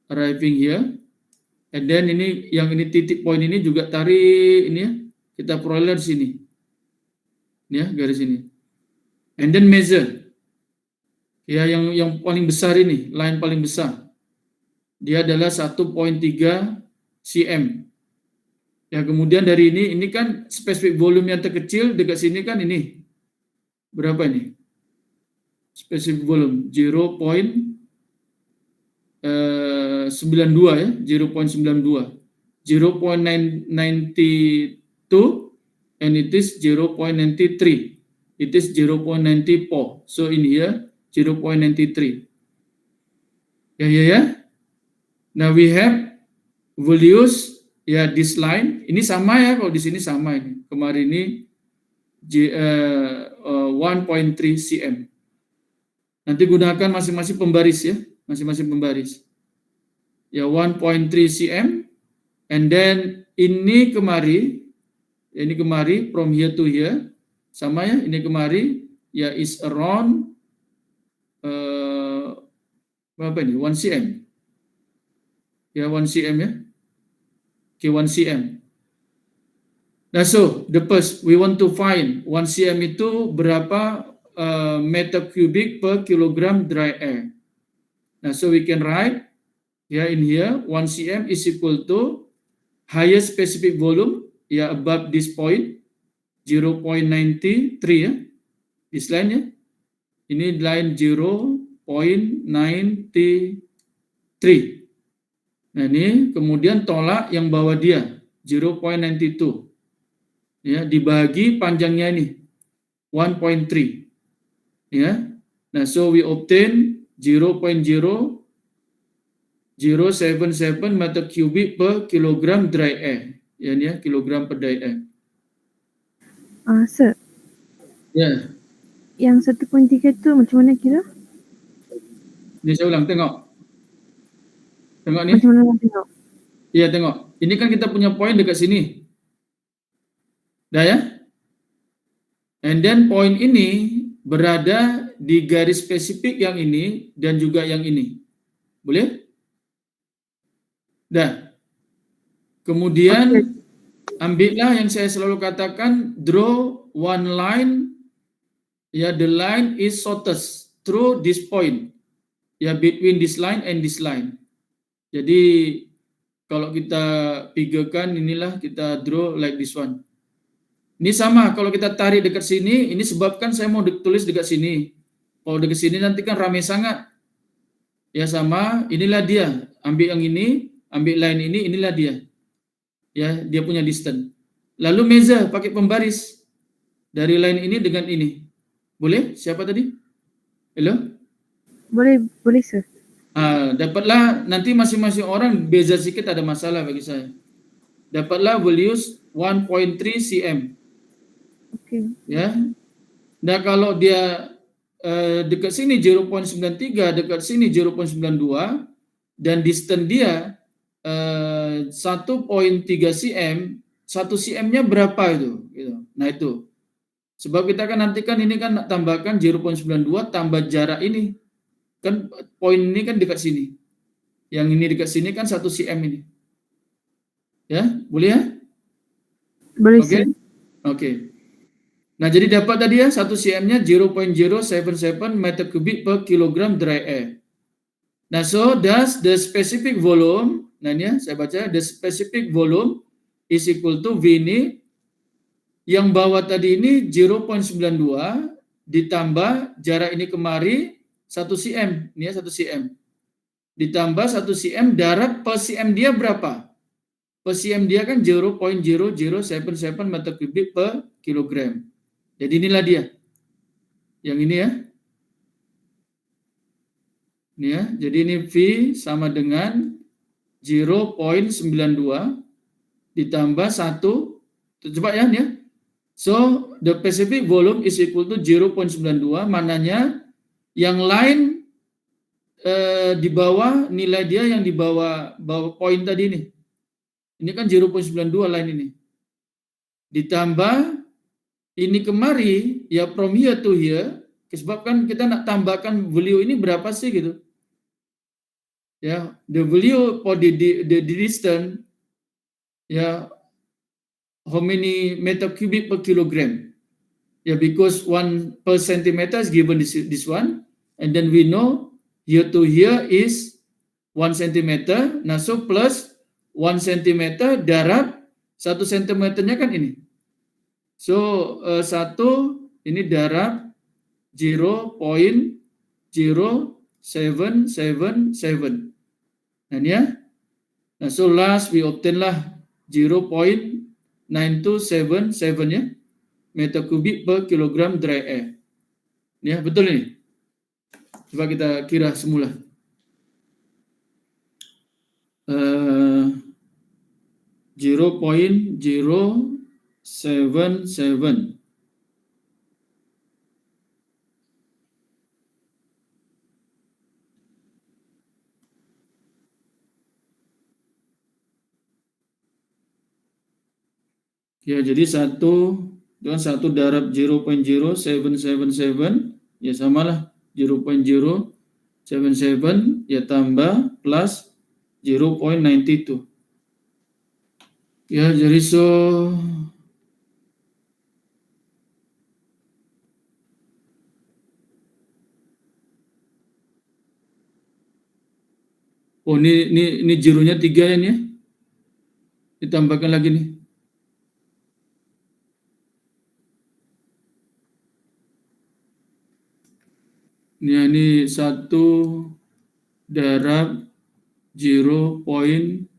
arriving here, and then ini yang ini titik point ini juga tarik ini ya, kita peroleh di sini, ini ya garis ini, and then measure, yang paling besar ini, line paling besar, dia adalah 1.3 cm. Kemudian dari ini kan specific volume yang terkecil dekat sini kan ini. Berapa ini? Specific volume 0.92 ya, 0.92. 0.92 and it is 0.93. It is 0.94. So in here 0.93. Ya. Now we have values this line. Ini sama ya, kalau di sini sama ini. Kemarin ini 1.3 cm. Nanti gunakan masing-masing pembaris ya, masing-masing pembaris. 1.3 cm. And then ini kemari from here to here sama ya. Ini kemari is around berapa ini? 1 cm. Ya, 1 cm ya. Okay, 1 cm. Nah, so the first we want to find 1 cm itu berapa meter cubic per kilogram dry air. Nah, so we can write in here 1 cm is equal to highest specific volume above this point 0.93 ya. This line ya. Ini line 0.93. Nah, ini kemudian tolak yang bawah dia 0.92. Ya, dibagi panjangnya ini 1.3. Ya. Nah, so we obtain 0.0077 meter cubic per kilogram dry air. Ya, ini ya, kilogram per dry air. Sir, Ya. yang 1.3 tu macam mana kira? Ini saya ulang, tengok. Tengok ni. Macam mana nak tengok? Iya, tengok. Ini kan kita punya poin dekat sini. Dah ya? And then poin ini berada di garis spesifik yang ini dan juga yang ini. Boleh? Dah. Kemudian ambillah yang saya selalu katakan, draw one line. Ya, the line is shortest through this point. Ya, between this line and this line. Jadi kalau kita figurekan, inilah kita draw like this one. Ini sama, kalau kita tarik dekat sini, ini sebabkan saya mau tulis dekat sini. Kalau dekat sini nanti kan ramai sangat. Ya sama, inilah dia. Ambil yang ini, ambil line ini, inilah dia. Ya, dia punya distance. Lalu measure pakai pembaris dari line ini dengan ini. Boleh? Siapa tadi? Hello? Boleh sir. Dapatlah, nanti masing-masing orang beza sedikit, ada masalah bagi saya. Dapatlah values 1.3 cm. Okay. Ya. Nah, kalau dia dekat sini 0.93, dekat sini 0.92 dan distance dia 1.3 cm, 1 cm-nya berapa itu? Gitu. Nah, itu. Sebab kita kan nanti kan ini kan tambahkan 0.92 tambah jarak ini. Kan poin ini kan dekat sini. Yang ini dekat sini kan 1 cm ini. Ya, boleh ya? Boleh Oke. sir. Oke. Nah, jadi dapat tadi ya 1 cm-nya 0.077 meter kubik per kilogram dry air. Nah, so thus the specific volume, nah ini ya saya baca, the specific volume is equal to V ini, yang bawah tadi ini 0.92 ditambah jarak ini kemari 1 cm, ini ya 1 cm. Ditambah 1 cm, darat per cm dia berapa? Per cm dia kan 0.0077 meter kubik per kilogram. Jadi inilah dia. Yang ini ya. Ini ya. Jadi ini V sama dengan 0.92 ditambah 1. Coba ya, ini ya. So, the specific volume is equal to 0.92. Mananya yang lain di bawah, nilai dia yang di bawah poin tadi ini. Ini kan 0.92 line ini. Ditambah ini kemari, ya from here to here, disebabkan kita nak tambahkan value ini berapa sih gitu. Ya, the value for the distance, ya, how many meter cubic per kilogram. Ya, because 1 per centimeter is given this one, and then we know here to here is 1 centimeter, nah so plus 1 centimeter, darat 1 centimeternya kan ini. So, 1 ini darat 0.0777. Nah, ini ya. Nah, so last we obtain lah 0.9277 ya, meter kubik per kilogram dry air. Ya, betul ini. Coba kita kira semula. 0.077. Ya, jadi satu darab 0.0777 ya samalah 0.0 77 ya tambah plus 0.92. Ya, jadi oh ini zeronya 3 ya nih ya. Ditambahkan lagi nih. Ini 1 darab 0.0077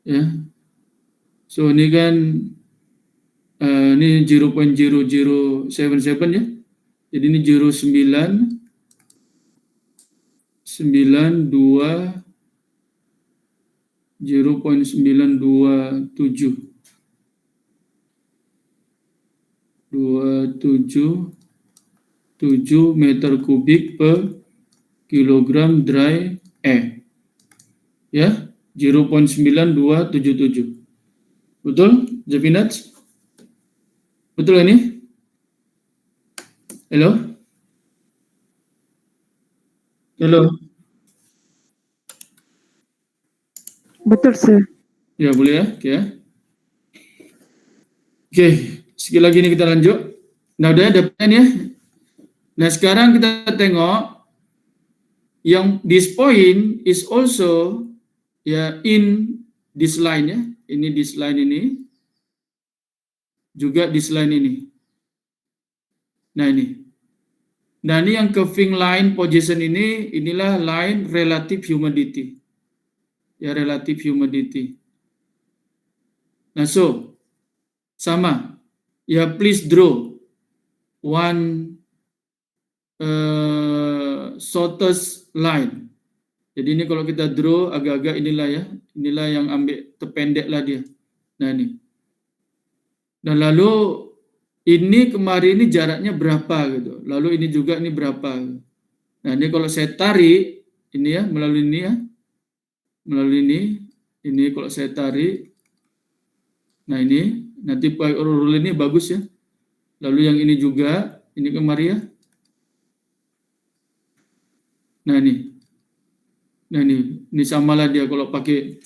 ya. So ini kan ini 0.0077 ya. Jadi ini 0.992 277 meter kubik per kilogram dry air. Ya, 0.9277. Betul, Javinat? Betul ini? Halo? Halo? Betul, sir. Ya, boleh ya? Oke ya. Oke, sekali lagi ini kita lanjut. Nah, udah ada pen ya. Nah, sekarang kita tengok yang this point is also ya in this line ya. Ini this line ini. Juga this line ini. Nah, ini. Nah, ini yang curving line position ini, inilah line relative humidity. Ya, relative humidity. Nah, so sama. Ya, please draw one shortest line. Jadi ini kalau kita draw agak-agak inilah ya. Inilah yang ambil terpendek lah dia. Nah, ini. Dan lalu ini kemarin ini jaraknya berapa gitu. Lalu ini juga ini berapa. Nah, ini kalau saya tarik ini ya melalui ini ya. Melalui ini kalau saya tarik. Nah, ini nanti rule ini bagus ya. Lalu yang ini juga ini kemarin ya. Nah, ini. Nah, ini samalah dia kalau pakai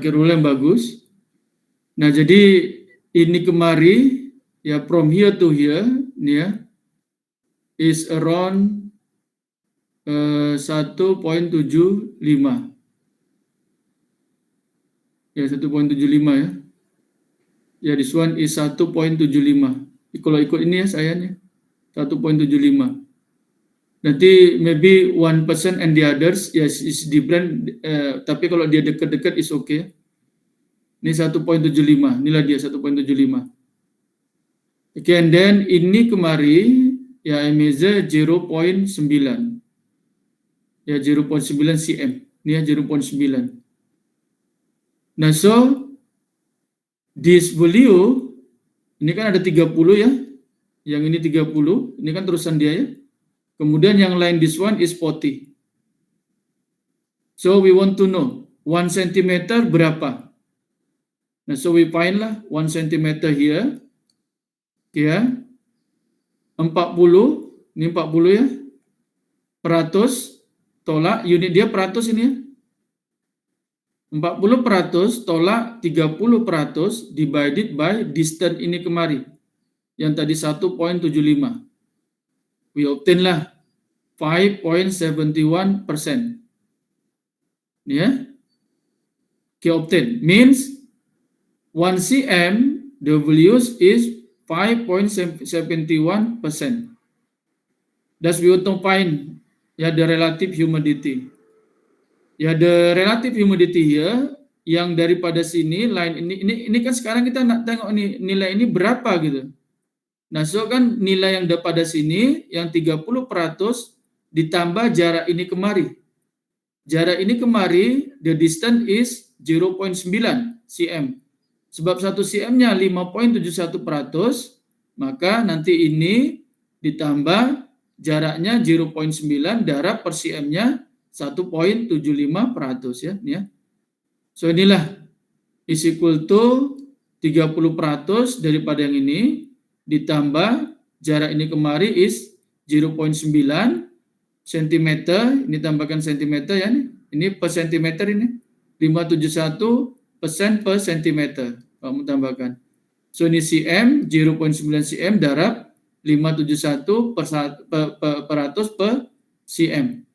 rule yang bagus. Nah, jadi ini kemari ya from here to here ini ya is around 1.75 ya 1.75 ya. Ya, this one is 1.75. Kalau ikut ini ya saya nih 1.75. Nanti maybe 1% and the others yes is different, tapi kalau dia dekat-dekat is okay. Ini 1.75, inilah dia 1.75. Okay, and then ini kemari ya measure 0.9. Ya 0.9 cm. Ini ya 0.9. Nah, so this value ini kan ada 30 ya. Yang ini 30, ini kan terusan dia ya. Kemudian yang lain this one is 40. So we want to know 1 cm berapa? Nah, so we find lah 1 cm here. Ya. 40, ini 40 ya. Peratus tolak unit dia peratus ini ya. 40% tolak 30% divided by distance ini kemari. Yang tadi 1.75. We obtain lah 5.71%. Ya. Okay, obtain. Means 1 cm, the values is 5.71%. Thus we want to find ya the relative humidity. Ya, the relative humidity here yang daripada sini line ini kan sekarang kita nak tengok nih nilai ini berapa gitu. Nah, so kan nilai yang daripada sini yang 30% ditambah jarak ini kemari. Jarak ini kemari the distance is 0.9 cm. Sebab 1 cm-nya 5.71%, maka nanti ini ditambah jaraknya 0.9 darab per cm-nya 1.75% ya, ya. So inilah is equal to 30% daripada yang ini ditambah jarak ini kemari is 0.9 cm, ini tambahkan cm ya, ini per cm ini 571% per cm, kamu tambahkan. So ini cm, 0.9 cm darab 571 per 100 per cm.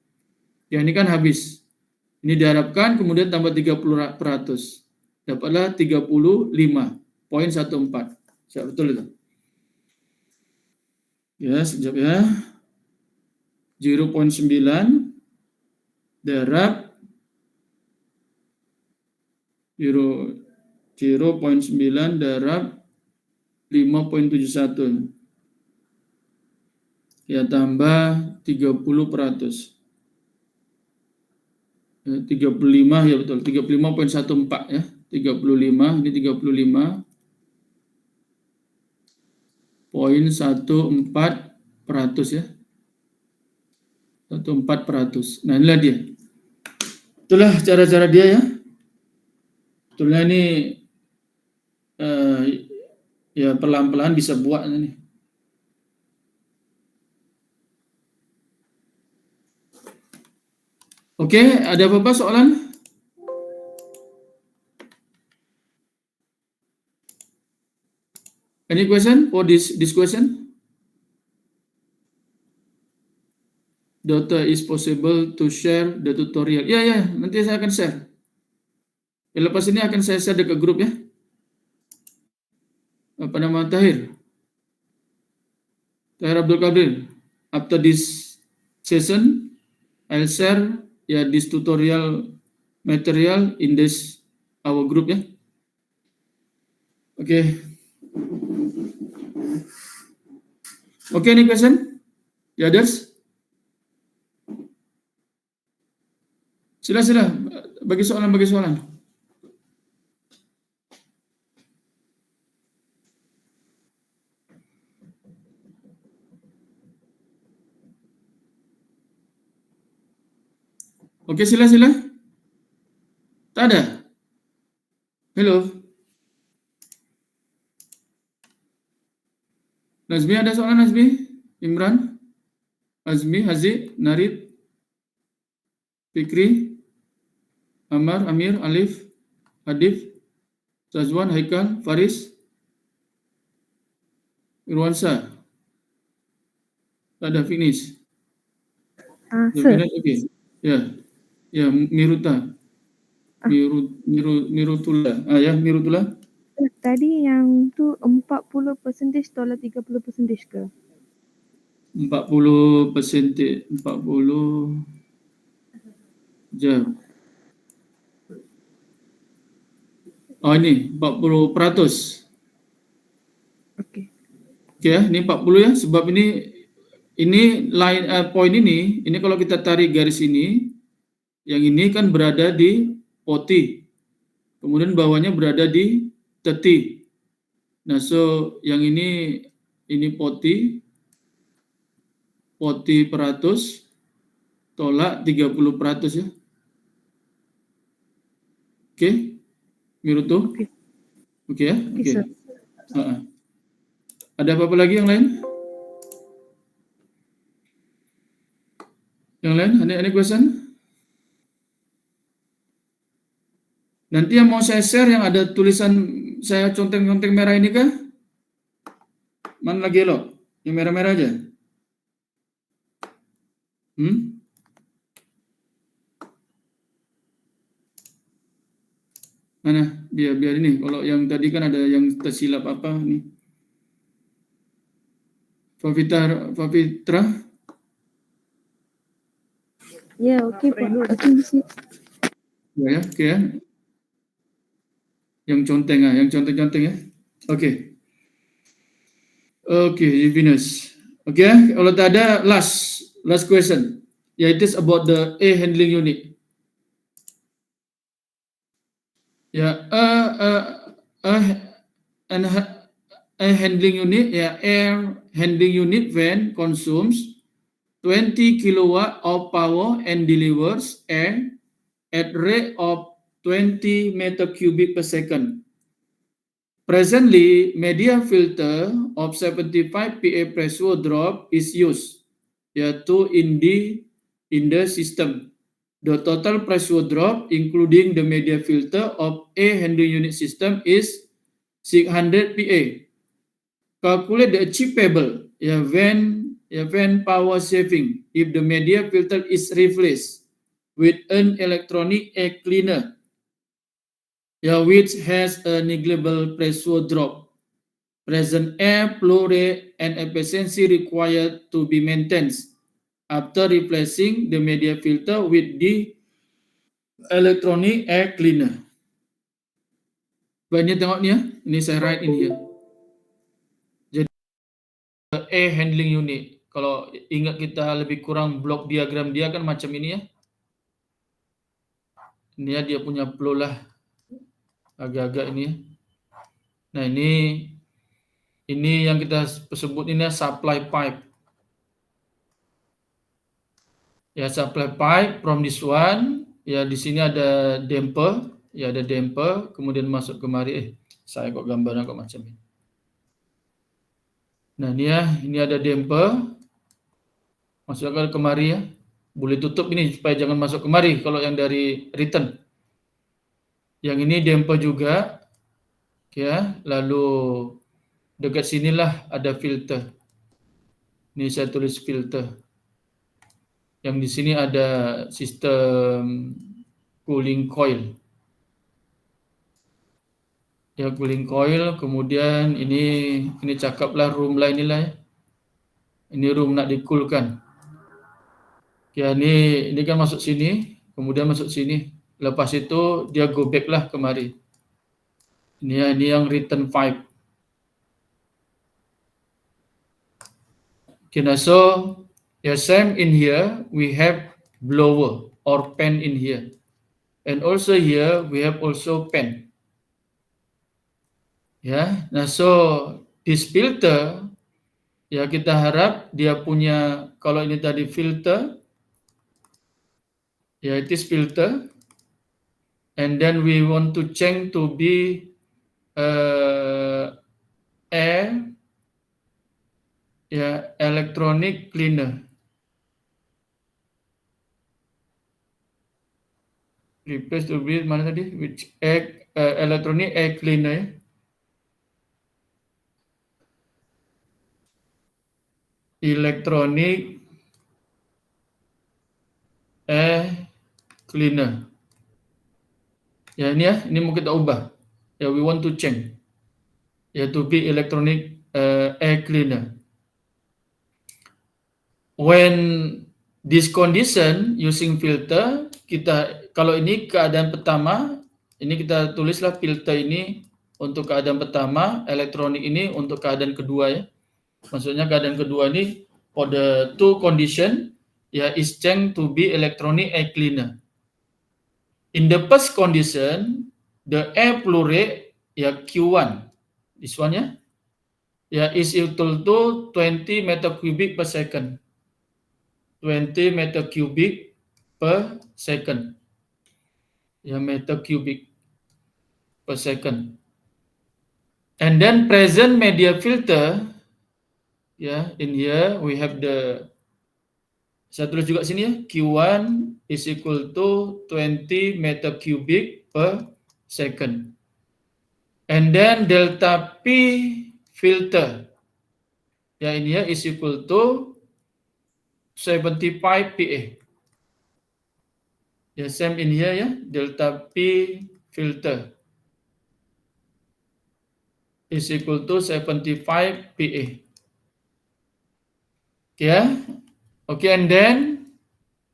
Ya ini kan habis. Ini diharapkan kemudian tambah 30%. Dapatlah 35.14. Siap betul itu? Ya, sekejap ya. 0.9 darab 0.9 darab 5.71. Ya, tambah 30%. 35 ya betul, 35.14 ya. 35, ini 35.14% ya. 14%. Nah, inilah dia. Itulah cara-cara dia ya. Itulah ini ya pelan-pelan bisa buat ini. Oke, ada apa-apa soalan? Any question for this question? Doctor, is possible to share the tutorial? Ya, nanti saya akan share. Ya, lepas ini akan saya share ke grup ya. Apa nama Tahir Abdul Qadir. After this session, I'll share this tutorial material in this our group ya. Okay. Okay, any question? The others? Sila. Bagi soalan. Oke, sila. Tak ada? Hello? Nazmi, ada soalan Nazmi? Imran? Azmi, Hazi, Narid, Fikri, Amar, Amir, Alif, Adif, Zazwan, Haikal, Faris, Irwansa. Tak ada, finish. Sir. Okay. Ya, Miruta. Mirutula. Ya, Mirutula. Tadi yang tu 40% tolak 30% ke? 40%. Jap. Oh, ini 40%. Okey. Oke ya, ini 40 ya, sebab ini line poin ini kalau kita tarik garis ini, yang ini kan berada di 40. Kemudian bawahnya berada di 30. Nah, so yang ini 40% tolak 30% ya. Oke? Miruto? Oke ya? Oke. Sir. Ada apa-apa lagi yang lain? Yang lain? Any question? Nanti yang mau saya share yang ada tulisan saya conteng-conteng merah ini kah? Mana lagi lo? Yang merah-merah aja. Mana? Biar ini. Kalau yang tadi kan ada yang tersilap apa nih? Fafitra? Ya, okey Pak. Okey, sip. Ya, oke ya. Yang conteng ya. Oke. Oke, finish. Oke, kalau tak ada last question. Yeah, it is about the air handling unit. Ya, air handling unit, air handling unit van consumes 20 kilowatt of power and delivers air at rate of 20 meter cubic per second. Presently, media filter of 75 PA pressure drop is used, yaitu in the system. The total pressure drop, including the media filter of a handling unit system, is 600 PA. Calculate the achievable when power saving if the media filter is replaced with an electronic air cleaner, which has a negligible pressure drop. Present air flow rate and efficiency required to be maintained after replacing the media filter with the electronic air cleaner. Banyak tengok ni ya, ini saya write in here. Jadi air handling unit, kalau ingat kita lebih kurang blok diagram dia kan macam ini ya. Ini ya dia punya flow lah, agak-agak ini ya. Nah ini yang kita sebut ini ya, supply pipe. Ya, supply pipe from this one. Ya, di sini ada damper. Ya, ada damper. Kemudian masuk kemari. Saya kok gambarnya kok macam ini. Nah, ini ya. Ini ada damper. Masukkan kemari ya. Boleh tutup ini supaya jangan masuk kemari kalau yang dari return. Yang ini damper juga. Ya, lalu dekat sinilah ada filter. Ini saya tulis filter. Yang di sini ada sistem cooling coil. Ya, cooling coil. Kemudian ini cakaplah room lah inilah ya. Ini room nak dicoolkan. Ya, ini kan masuk sini, kemudian masuk sini. Lepas itu dia go back lah kemari. Ini yang return pipe. Okay, nah, so same in here we have blower or fan in here, and also here we have also fan. Ya, nah so this filter ya kita harap dia punya, kalau ini tadi filter, ya it is filter, and then we want to change to be air, ya electronic cleaner. Replace to be mana tadi? Which electronic air cleaner. Electronic air cleaner. Ya ini mau kita ubah. Ya, we want to change. Ya, to be electronic air cleaner. When this condition using filter, kita kalau ini keadaan pertama, ini kita tulislah filter ini untuk keadaan pertama, elektronik ini untuk keadaan kedua ya. Maksudnya keadaan kedua ini for the two condition ya is changed to be electronic air cleaner. In the first condition, the air flow rate ya Q1, this one ya is equal to 20 meter cubic per second. 20 meter cubic per second. Ya, meter cubic per second. And then present media filter, ya, in here we have the, saya tulis juga sini ya, Q1 is equal to 20 meter cubic per second. And then delta P filter, ya, in here is equal to 75 PA. Ya, same in here ya, delta P filter is equal to 75 PA. Yeah. Okay, and then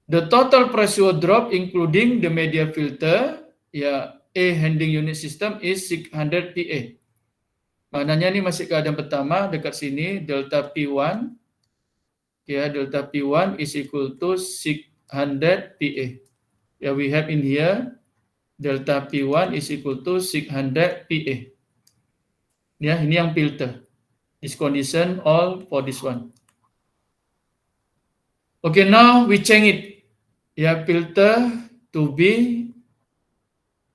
the total pressure drop including the media filter, ya, A handling unit system is 600 PA. Maknanya ini masih keadaan pertama dekat sini, delta P1. Ya, delta P1 is equal to 600 PA. Ya, we have in here delta P1 is equal to 600 PA. Ya, ini yang filter. This condition all for this one. Okay, now we change it. Ya, filter to be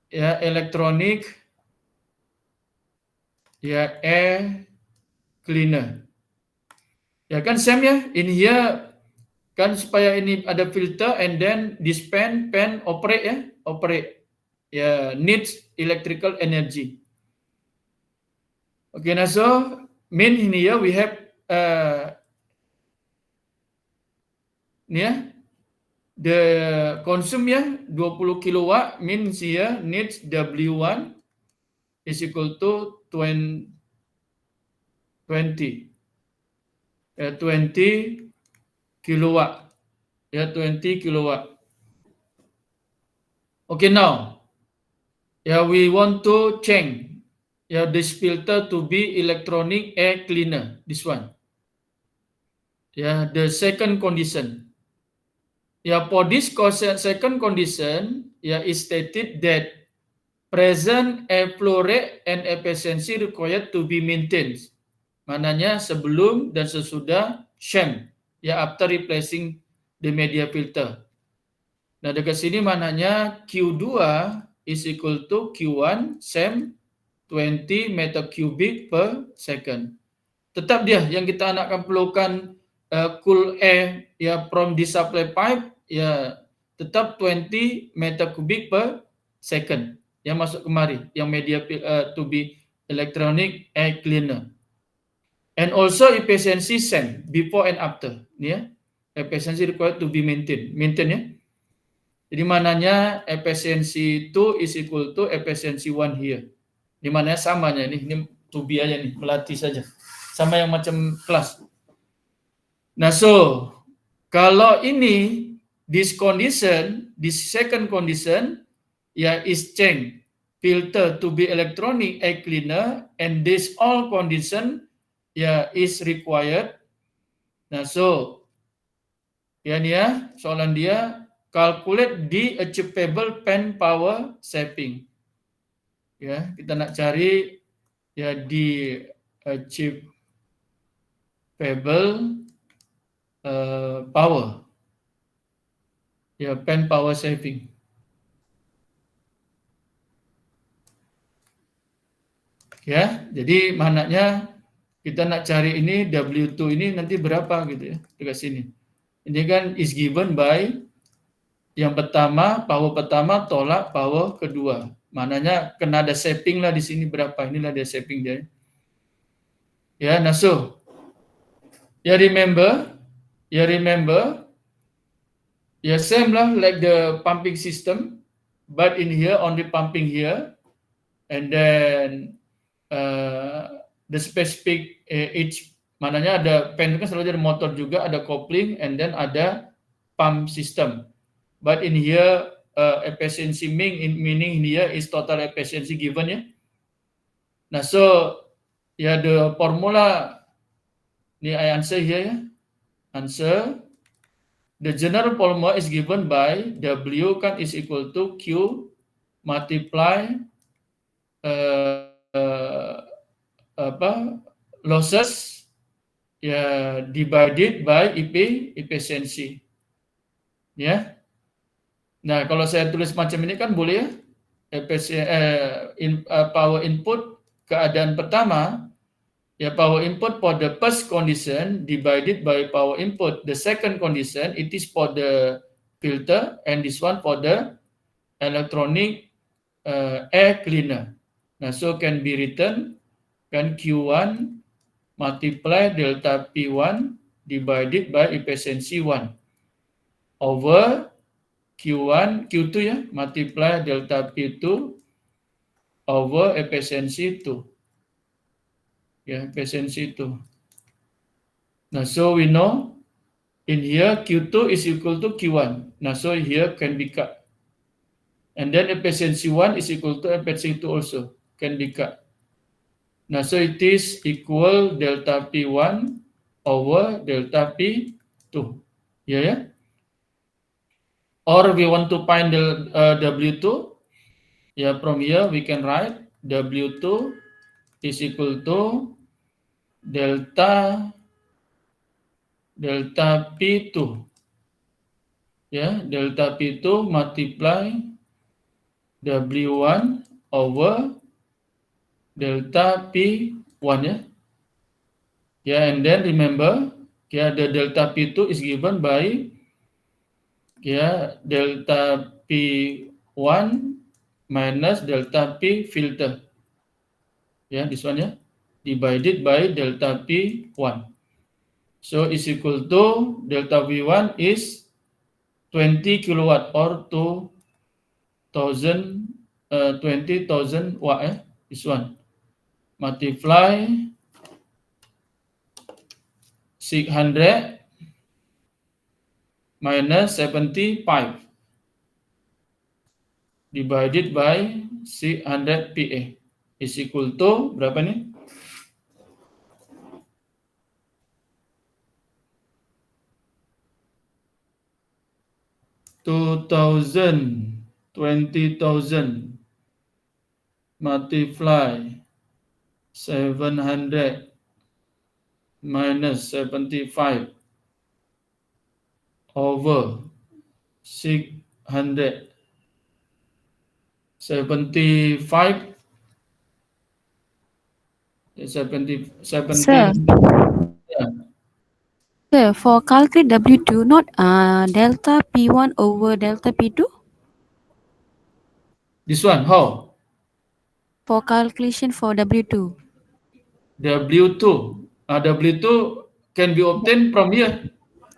ya electronic ya air cleaner. Ya kan Sam ya, in here kan supaya ini ada filter and then this pan operate ya, ya needs electrical energy. Okay, now so main in here we have the consume ya 20 kilowatt means here needs W1 is equal to 20 kilowatt. Ya, 20 kilowatt. Okay, now, we want to change this filter to be electronic air cleaner. This one. The second condition. For this second condition, is stated that present air flow rate and efficiency required to be maintained. Mananya sebelum dan sesudah sham, after replacing the media filter. Nah, dekat sini mananya Q2 is equal to Q1 SAM 20 meter cubic per second. Tetap dia yang kita akan perlukan cool air from the supply pipe tetap 20 meter cubic per second yang masuk kemari, yang media to be electronic air cleaner. And also efficiency SAM before and after. Efficiency required to be maintained ya. Jadi mananya efficiency 2 is equal to efficiency 1 here. Di mana samanya ini to be aja nih, melatih saja. Sama yang macam kelas. Nah, so kalau ini this second condition is change filter to be electronic air cleaner and this all condition is required. Nah, so soalan dia calculate the achievable pan power saving. Kita nak cari di achievable power. Pan power saving. Jadi maknanya kita nak cari ini W2 ini nanti berapa gitu ya dekat sini. Ini kan is given by yang pertama, power pertama tolak power kedua. Maknanya kena ada shaping lah di sini berapa. Inilah ada shaping dia. Nah so. Remember. Same lah like the pumping system. But in here, only pumping here. And then the specific each mananya ada pen kan selalu ada motor juga, ada coupling and then ada pump system. But in here efficiency meaning here is total efficiency given ya. Nah, so the formula ni I answer here ya. Answer the general formula is given by W kan is equal to Q multiply losses divided by efficiency. Nah, kalau saya tulis macam ini kan boleh ya. Power input keadaan pertama power input for the first condition divided by power input the second condition, it is for the filter and this one for the electronic air cleaner. Nah, so can be written kan Q1 multiply delta P1 divided by efficiency 1 over Q2 ya, multiply delta P2 over efficiency 2. Efficiency 2. Nah, so we know in here Q2 is equal to Q1. Nah, so here can be cut. And then efficiency 1 is equal to efficiency 2 also can be cut. Nah, so it is equal delta P1 over delta P2. Ya. Or we want to find the W2. From here we can write W2 is equal to delta P2. Delta P2 multiply W1 over delta P1 ya. Yeah, and then remember, the delta P2 is given by delta P1 minus delta P filter. This one divided by delta P1. So is equal to delta V1 is 20 kilowatt or 20,000 watt. This one multiply 600 minus 75 divided by 600 PA is equal to berapa nih? $2,000, 20,000 multiply 700 minus 75 over 600. 75 70 Sir. 17 yeah. Sir, for calculate W2, not delta P1 over delta P2? This one, how? For calculation for W2. W2. W2 can be obtained from here.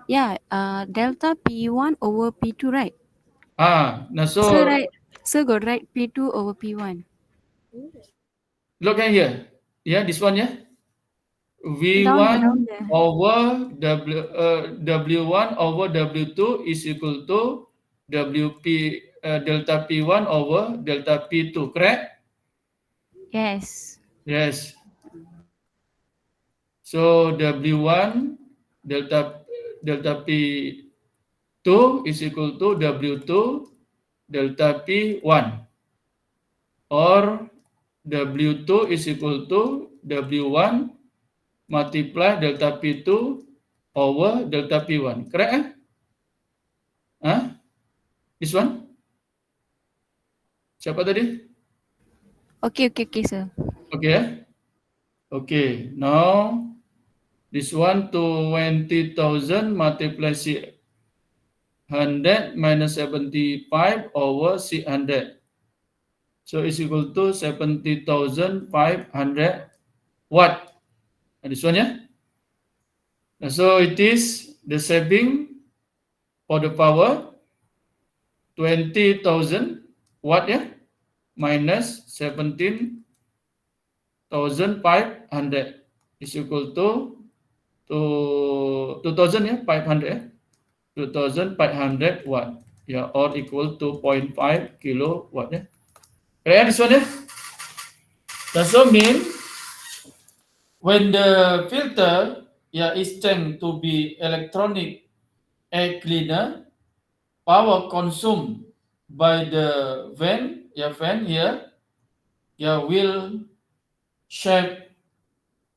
Yeah, delta P1 over P2, right? Now so Sir got right P2 over P1. look at here. This one V1 Down there. over W1 over W2 is equal to WP delta P1 over delta P2, correct? Yes. Yes. So W1 delta P2 is equal to W2 delta P1 or W2 is equal to W1 multiply delta P2 over delta P1. Correct? This one? Siapa tadi? Okay, sir. Okay. Okay. Now this one 20,000 multiply 100 minus 75 over 600. So it's equal to 70,500 watt. This one so it is the saving for the power 20,000 watt minus 17,500 is equal to 2,500 2,500 watt or equal to 0.5 kilowatt Clear this one Does that mean when the filter is changed to be electronic air cleaner, power consumed by the fan here will shape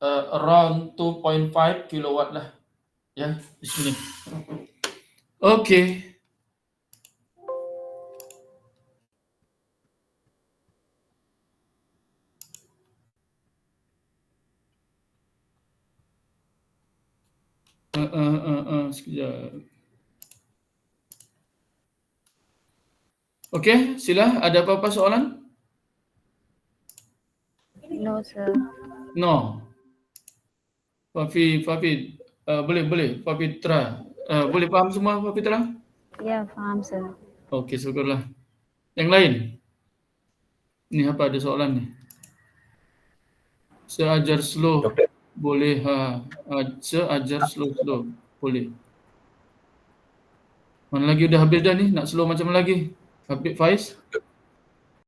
around 2.5 kilowatt lah di sini. Okay. Sekejap. Okey, sila. Ada apa-apa soalan? No, sir. No. Fafi, boleh. Fafitra. Boleh faham semua, Fafitra? Ya, faham, sir. Okey, syukurlah. Yang lain? Ni apa ada soalan ni? Saya ajar slow. Doktor. Boleh saya ajar slow. Boleh. Mana lagi udah habis dah ni? Nak slow macam mana lagi? Habis Faiz?